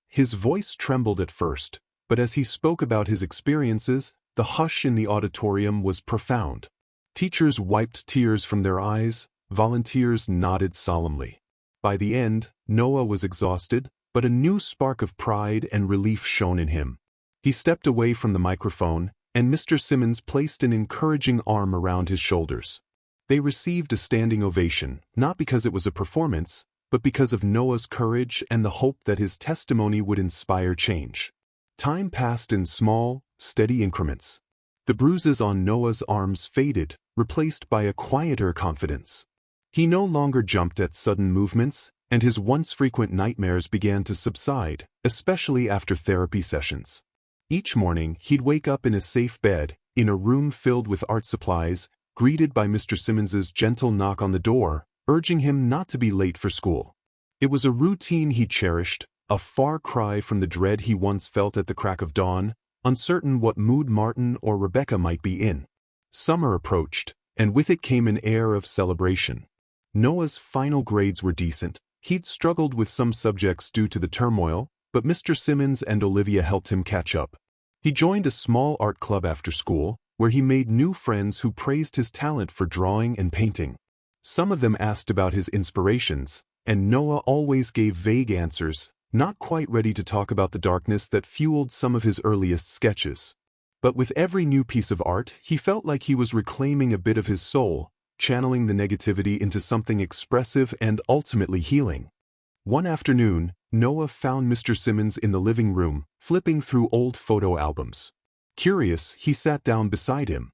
His voice trembled at first, but as he spoke about his experiences, the hush in the auditorium was profound. Teachers wiped tears from their eyes, volunteers nodded solemnly. By the end, Noah was exhausted, but a new spark of pride and relief shone in him. He stepped away from the microphone, and Mr. Simmons placed an encouraging arm around his shoulders. They received a standing ovation, not because it was a performance, but because of Noah's courage and the hope that his testimony would inspire change. Time passed in small, steady increments. The bruises on Noah's arms faded, replaced by a quieter confidence. He no longer jumped at sudden movements, and his once frequent nightmares began to subside, especially after therapy sessions. Each morning, he'd wake up in a safe bed, in a room filled with art supplies, greeted by Mr. Simmons's gentle knock on the door, urging him not to be late for school. It was a routine he cherished, a far cry from the dread he once felt at the crack of dawn, uncertain what mood Martin or Rebecca might be in. Summer approached, and with it came an air of celebration. Noah's final grades were decent. He'd struggled with some subjects due to the turmoil, but Mr. Simmons and Olivia helped him catch up. He joined a small art club after school, where he made new friends who praised his talent for drawing and painting. Some of them asked about his inspirations, and Noah always gave vague answers, not quite ready to talk about the darkness that fueled some of his earliest sketches. But with every new piece of art, he felt like he was reclaiming a bit of his soul, channeling the negativity into something expressive and ultimately healing. One afternoon, Noah found Mr. Simmons in the living room, flipping through old photo albums. Curious, he sat down beside him.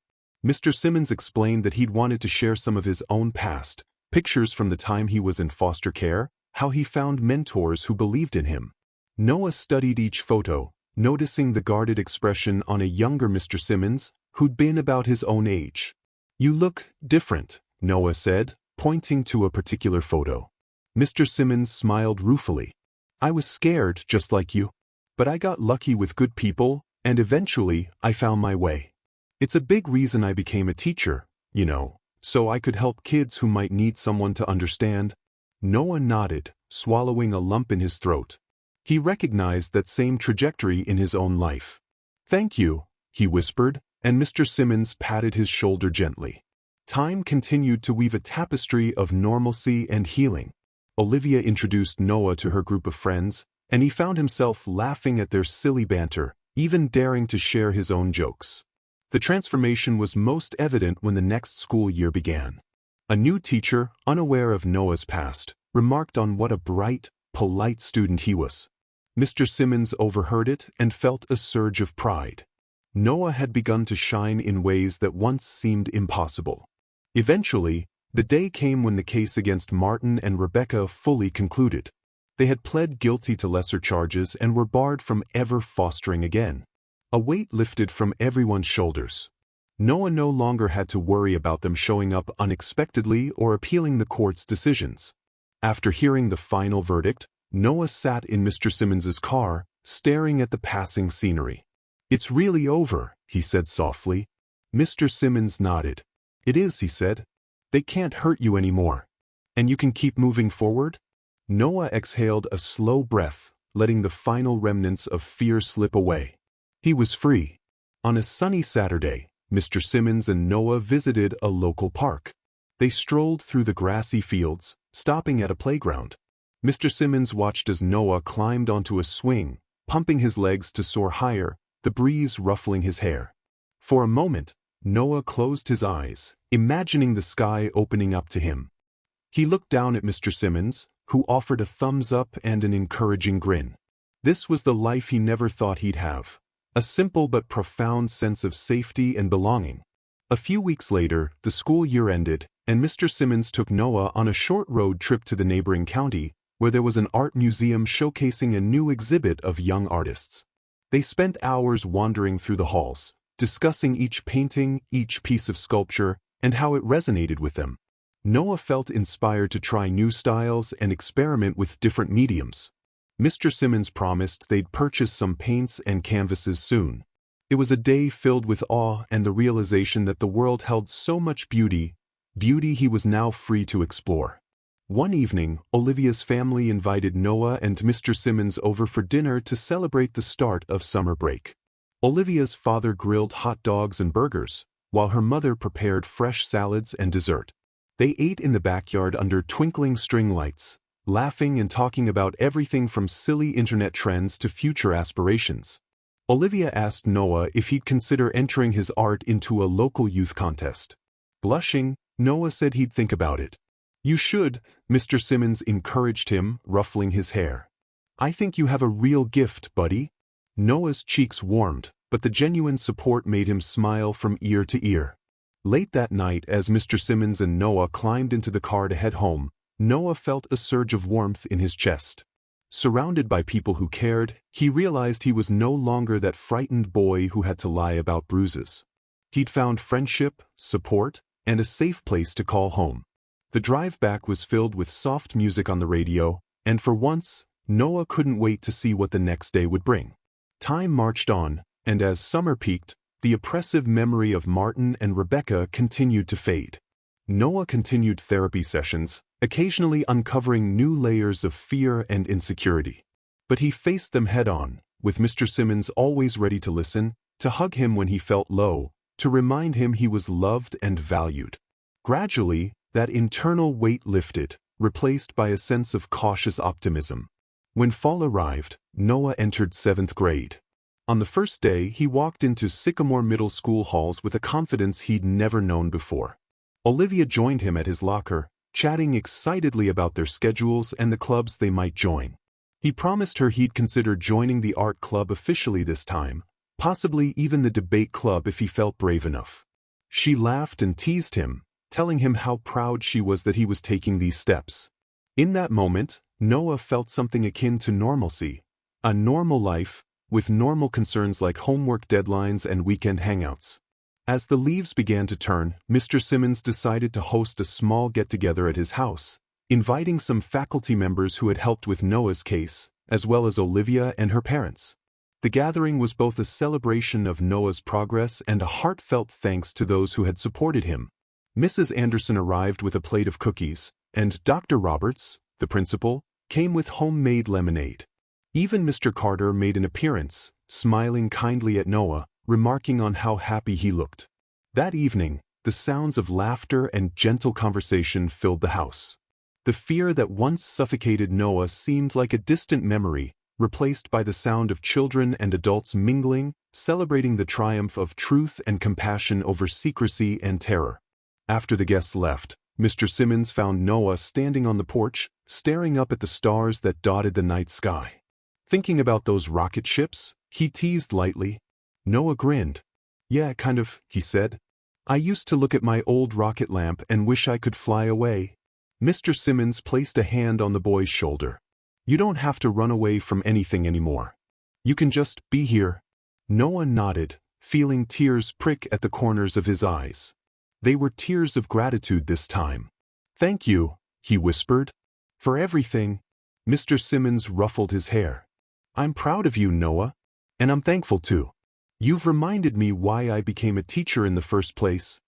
Mr. Simmons explained that he'd wanted to share some of his own past, pictures from the time he was in foster care, how he found mentors who believed in him. Noah studied each photo, noticing the guarded expression on a younger Mr. Simmons, who'd been about his own age. "You look different," Noah said, pointing to a particular photo. Mr. Simmons smiled ruefully. "I was scared, just like you. But I got lucky with good people, and eventually I found my way. It's a big reason I became a teacher, So I could help kids who might need someone to understand? Noah nodded, swallowing a lump in his throat. He recognized that same trajectory in his own life. "Thank you," he whispered, and Mr. Simmons patted his shoulder gently. Time continued to weave a tapestry of normalcy and healing. Olivia introduced Noah to her group of friends, and he found himself laughing at their silly banter, even daring to share his own jokes. The transformation was most evident when the next school year began. A new teacher, unaware of Noah's past, remarked on what a bright, polite student he was. Mr. Simmons overheard it and felt a surge of pride. Noah had begun to shine in ways that once seemed impossible. Eventually, the day came when the case against Martin and Rebecca fully concluded. They had pled guilty to lesser charges and were barred from ever fostering again. A weight lifted from everyone's shoulders. Noah no longer had to worry about them showing up unexpectedly or appealing the court's decisions. After hearing the final verdict, Noah sat in Mr. Simmons's car, staring at the passing scenery. "It's really over," he said softly. Mr. Simmons nodded. "It is," he said. "They can't hurt you anymore. And you can keep moving forward?" Noah exhaled a slow breath, letting the final remnants of fear slip away. He was free. On a sunny Saturday, Mr. Simmons and Noah visited a local park. They strolled through the grassy fields, stopping at a playground. Mr. Simmons watched as Noah climbed onto a swing, pumping his legs to soar higher, the breeze ruffling his hair. For a moment, Noah closed his eyes, imagining the sky opening up to him. He looked down at Mr. Simmons, who offered a thumbs up and an encouraging grin. This was the life he never thought he'd have. A simple but profound sense of safety and belonging. A few weeks later, the school year ended, and Mr. Simmons took Noah on a short road trip to the neighboring county, where there was an art museum showcasing a new exhibit of young artists. They spent hours wandering through the halls, discussing each painting, each piece of sculpture, and how it resonated with them. Noah felt inspired to try new styles and experiment with different mediums. Mr. Simmons promised they'd purchase some paints and canvases soon. It was a day filled with awe and the realization that the world held so much beauty he was now free to explore. One evening, Olivia's family invited Noah and Mr. Simmons over for dinner to celebrate the start of summer break. Olivia's father grilled hot dogs and burgers, while her mother prepared fresh salads and dessert. They ate in the backyard under twinkling string lights, laughing and talking about everything from silly internet trends to future aspirations. Olivia asked Noah if he'd consider entering his art into a local youth contest. Blushing, Noah said he'd think about it. "You should," Mr. Simmons encouraged him, ruffling his hair. "I think you have a real gift, buddy." Noah's cheeks warmed, but the genuine support made him smile from ear to ear. Late that night, as Mr. Simmons and Noah climbed into the car to head home, Noah felt a surge of warmth in his chest. Surrounded by people who cared, he realized he was no longer that frightened boy who had to lie about bruises. He'd found friendship, support, and a safe place to call home. The drive back was filled with soft music on the radio, and for once, Noah couldn't wait to see what the next day would bring. Time marched on, and as summer peaked, the oppressive memory of Martin and Rebecca continued to fade. Noah continued therapy sessions, occasionally uncovering new layers of fear and insecurity. But he faced them head-on, with Mr. Simmons always ready to listen, to hug him when he felt low, to remind him he was loved and valued. Gradually, that internal weight lifted, replaced by a sense of cautious optimism. When fall arrived, Noah entered 7th grade. On the first day, he walked into Sycamore Middle School halls with a confidence he'd never known before. Olivia joined him at his locker, chatting excitedly about their schedules and the clubs they might join. He promised her he'd consider joining the art club officially this time, possibly even the debate club if he felt brave enough. She laughed and teased him, telling him how proud she was that he was taking these steps. In that moment, Noah felt something akin to normalcy, a normal life, with normal concerns like homework deadlines and weekend hangouts. As the leaves began to turn, Mr. Simmons decided to host a small get-together at his house, inviting some faculty members who had helped with Noah's case, as well as Olivia and her parents. The gathering was both a celebration of Noah's progress and a heartfelt thanks to those who had supported him. Mrs. Anderson arrived with a plate of cookies, and Dr. Roberts, the principal, came with homemade lemonade. Even Mr. Carter made an appearance, smiling kindly at Noah, remarking on how happy he looked. That evening, the sounds of laughter and gentle conversation filled the house. The fear that once suffocated Noah seemed like a distant memory, replaced by the sound of children and adults mingling, celebrating the triumph of truth and compassion over secrecy and terror. After the guests left, Mr. Simmons found Noah standing on the porch, staring up at the stars that dotted the night sky. Thinking about those rocket ships, he teased lightly. Noah grinned. "Yeah, kind of," he said. "I used to look at my old rocket lamp and wish I could fly away." Mr. Simmons placed a hand on the boy's shoulder. "You don't have to run away from anything anymore. You can just be here." Noah nodded, feeling tears prick at the corners of his eyes. They were tears of gratitude this time. "Thank you," he whispered. "For everything." Mr. Simmons ruffled his hair. "I'm proud of you, Noah. And I'm thankful too. You've reminded me why I became a teacher in the first place."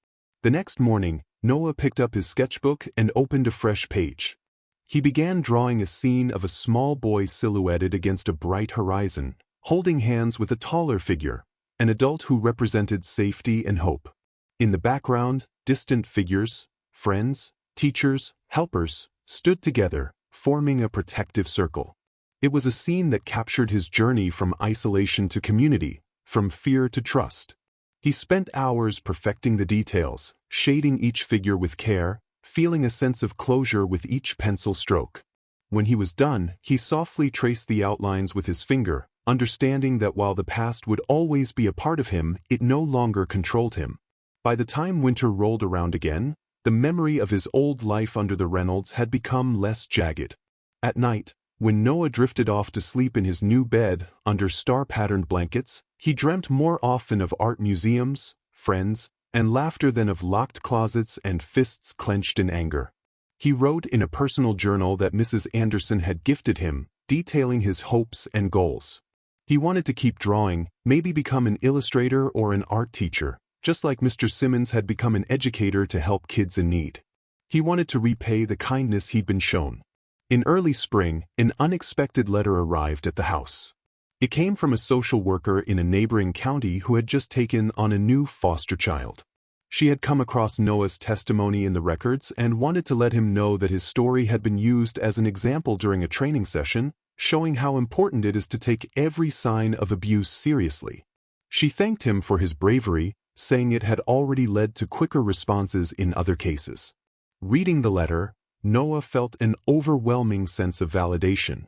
The next morning, Noah picked up his sketchbook and opened a fresh page. He began drawing a scene of a small boy silhouetted against a bright horizon, holding hands with a taller figure, an adult who represented safety and hope. In the background, distant figures, friends, teachers, helpers, stood together, forming a protective circle. It was a scene that captured his journey from isolation to community, from fear to trust. He spent hours perfecting the details, shading each figure with care, feeling a sense of closure with each pencil stroke. When he was done, he softly traced the outlines with his finger, understanding that while the past would always be a part of him, it no longer controlled him. By the time winter rolled around again, the memory of his old life under the Reynolds had become less jagged. At night, when Noah drifted off to sleep in his new bed under star-patterned blankets, he dreamt more often of art museums, friends, and laughter than of locked closets and fists clenched in anger. He wrote in a personal journal that Mrs. Anderson had gifted him, detailing his hopes and goals. He wanted to keep drawing, maybe become an illustrator or an art teacher, just like Mr. Simmons had become an educator to help kids in need. He wanted to repay the kindness he'd been shown. In early spring, an unexpected letter arrived at the house. It came from a social worker in a neighboring county who had just taken on a new foster child. She had come across Noah's testimony in the records and wanted to let him know that his story had been used as an example during a training session, showing how important it is to take every sign of abuse seriously. She thanked him for his bravery, saying it had already led to quicker responses in other cases. Reading the letter, Noah felt an overwhelming sense of validation.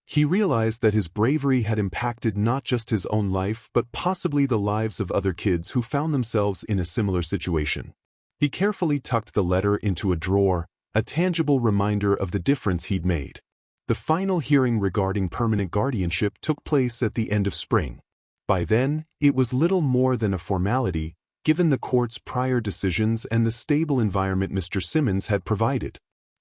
He realized that his bravery had impacted not just his own life but possibly the lives of other kids who found themselves in a similar situation. He carefully tucked the letter into a drawer, a tangible reminder of the difference he'd made. The final hearing regarding permanent guardianship took place at the end of spring. By then, it was little more than a formality, given the court's prior decisions and the stable environment Mr. Simmons had provided.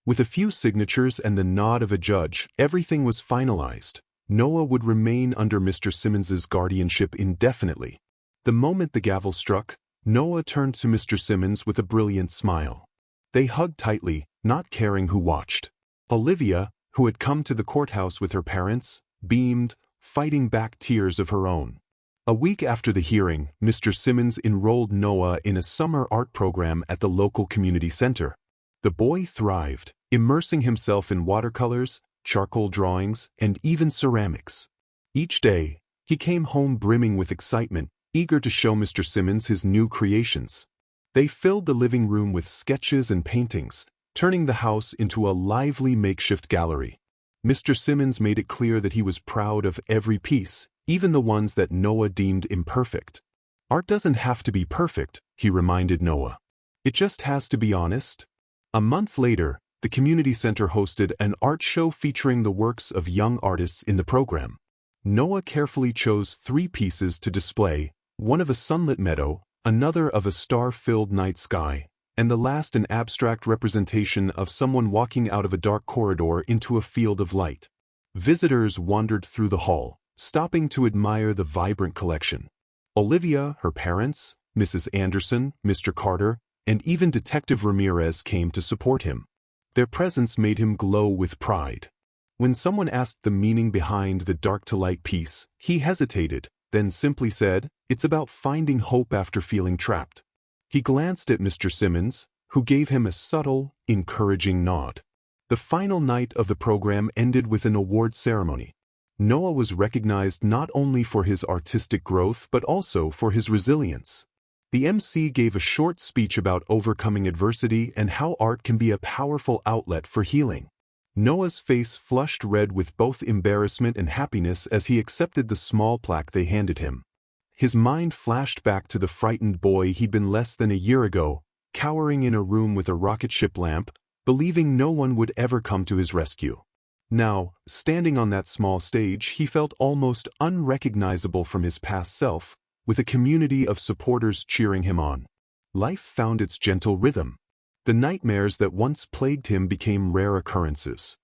With a few signatures and the nod of a judge, everything was finalized. Noah would remain under Mr. Simmons's guardianship indefinitely. The moment the gavel struck, Noah turned to Mr. Simmons with a brilliant smile. They hugged tightly, not caring who watched. Olivia, who had come to the courthouse with her parents, beamed, fighting back tears of her own. A week after the hearing, Mr. Simmons enrolled Noah in a summer art program at the local community center. The boy thrived, immersing himself in watercolors, charcoal drawings, and even ceramics. Each day, he came home brimming with excitement, eager to show Mr. Simmons his new creations. They filled the living room with sketches and paintings, turning the house into a lively makeshift gallery. Mr. Simmons made it clear that he was proud of every piece, even the ones that Noah deemed imperfect. Art doesn't have to be perfect, he reminded Noah. It just has to be honest. A month later, the community center hosted an art show featuring the works of young artists in the program. Noah carefully chose 3 pieces to display, one of a sunlit meadow, another of a star-filled night sky, and the last an abstract representation of someone walking out of a dark corridor into a field of light. Visitors wandered through the hall, stopping to admire the vibrant collection. Olivia, her parents, Mrs. Anderson, Mr. Carter, and even Detective Ramirez came to support him. Their presence made him glow with pride. When someone asked the meaning behind the dark-to-light piece, he hesitated, then simply said, "It's about finding hope after feeling trapped." He glanced at Mr. Simmons, who gave him a subtle, encouraging nod. The final night of the program ended with an award ceremony. Noah was recognized not only for his artistic growth but also for his resilience. The MC gave a short speech about overcoming adversity and how art can be a powerful outlet for healing. Noah's face flushed red with both embarrassment and happiness as he accepted the small plaque they handed him. His mind flashed back to the frightened boy he'd been less than a year ago, cowering in a room with a rocket ship lamp, believing no one would ever come to his rescue. Now, standing on that small stage, he felt almost unrecognizable from his past self, with a community of supporters cheering him on. Life found its gentle rhythm. The nightmares that once plagued him became rare occurrences.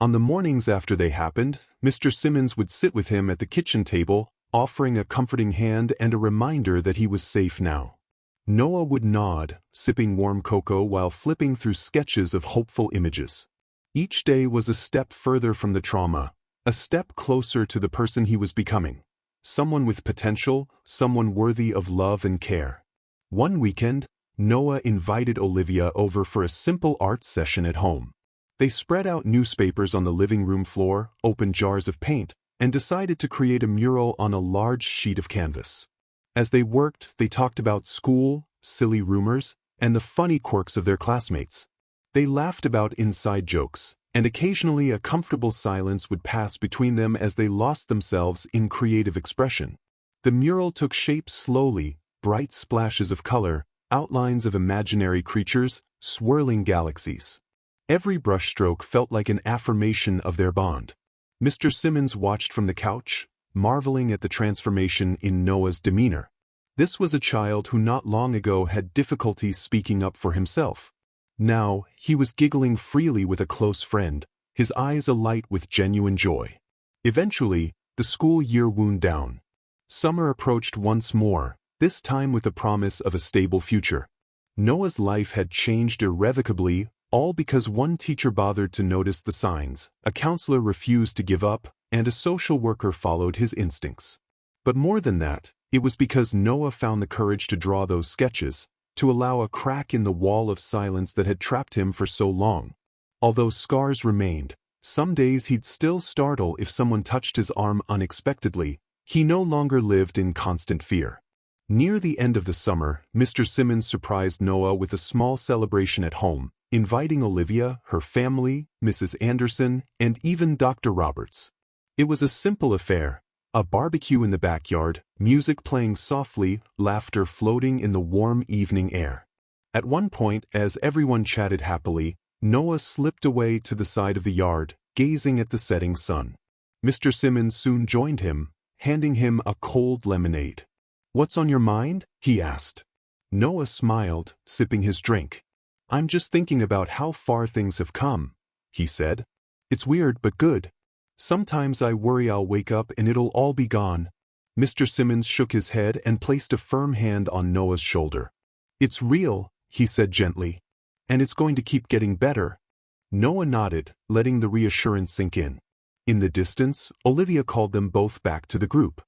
On the mornings after they happened, Mr. Simmons would sit with him at the kitchen table, offering a comforting hand and a reminder that he was safe now. Noah would nod, sipping warm cocoa while flipping through sketches of hopeful images. Each day was a step further from the trauma, a step closer to the person he was becoming. Someone with potential, someone worthy of love and care. One weekend, Noah invited Olivia over for a simple art session at home. They spread out newspapers on the living room floor, opened jars of paint, and decided to create a mural on a large sheet of canvas. As they worked, they talked about school, silly rumors, and the funny quirks of their classmates. They laughed about inside jokes, and occasionally a comfortable silence would pass between them as they lost themselves in creative expression. The mural took shape slowly, bright splashes of color, outlines of imaginary creatures, swirling galaxies. Every brushstroke felt like an affirmation of their bond. Mr. Simmons watched from the couch, marveling at the transformation in Noah's demeanor. This was a child who not long ago had difficulties speaking up for himself. Now, he was giggling freely with a close friend, his eyes alight with genuine joy. Eventually, the school year wound down. Summer approached once more, this time with the promise of a stable future. Noah's life had changed irrevocably, all because one teacher bothered to notice the signs, a counselor refused to give up, and a social worker followed his instincts. But more than that, it was because Noah found the courage to draw those sketches, to allow a crack in the wall of silence that had trapped him for so long. Although scars remained, some days he'd still startle if someone touched his arm unexpectedly, he no longer lived in constant fear. Near the end of the summer, Mr. Simmons surprised Noah with a small celebration at home, inviting Olivia, her family, Mrs. Anderson, and even Dr. Roberts. It was a simple affair, a barbecue in the backyard, music playing softly, laughter floating in the warm evening air. At one point, as everyone chatted happily, Noah slipped away to the side of the yard, gazing at the setting sun. Mr. Simmons soon joined him, handing him a cold lemonade. "What's on your mind?" he asked. Noah smiled, sipping his drink. "I'm just thinking about how far things have come," he said. "It's weird but good. Sometimes I worry I'll wake up and it'll all be gone." Mr. Simmons shook his head and placed a firm hand on Noah's shoulder. "It's real," he said gently. "And it's going to keep getting better." Noah nodded, letting the reassurance sink in. In the distance, Olivia called them both back to the group.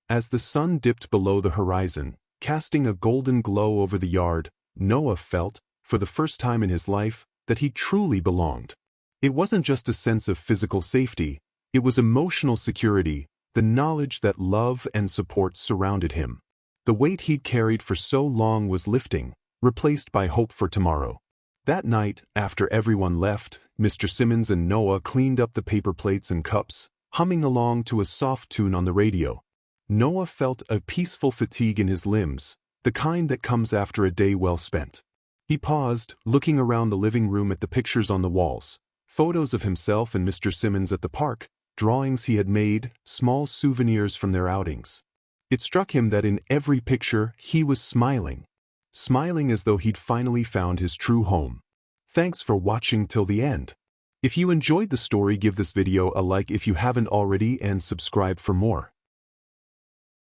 As the sun dipped below the horizon, casting a golden glow over the yard, Noah felt, for the first time in his life, that he truly belonged. It wasn't just a sense of physical safety, it was emotional security, the knowledge that love and support surrounded him. The weight he'd carried for so long was lifting, replaced by hope for tomorrow. That night, after everyone left, Mr. Simmons and Noah cleaned up the paper plates and cups, humming along to a soft tune on the radio. Noah felt a peaceful fatigue in his limbs, the kind that comes after a day well spent. He paused, looking around the living room at the pictures on the walls, photos of himself and Mr. Simmons at the park, drawings he had made, small souvenirs from their outings. It struck him that in every picture he was smiling as though he'd finally found his true home. Thanks for watching till the end. If you enjoyed the story, give this video a like if you haven't already and subscribe for more.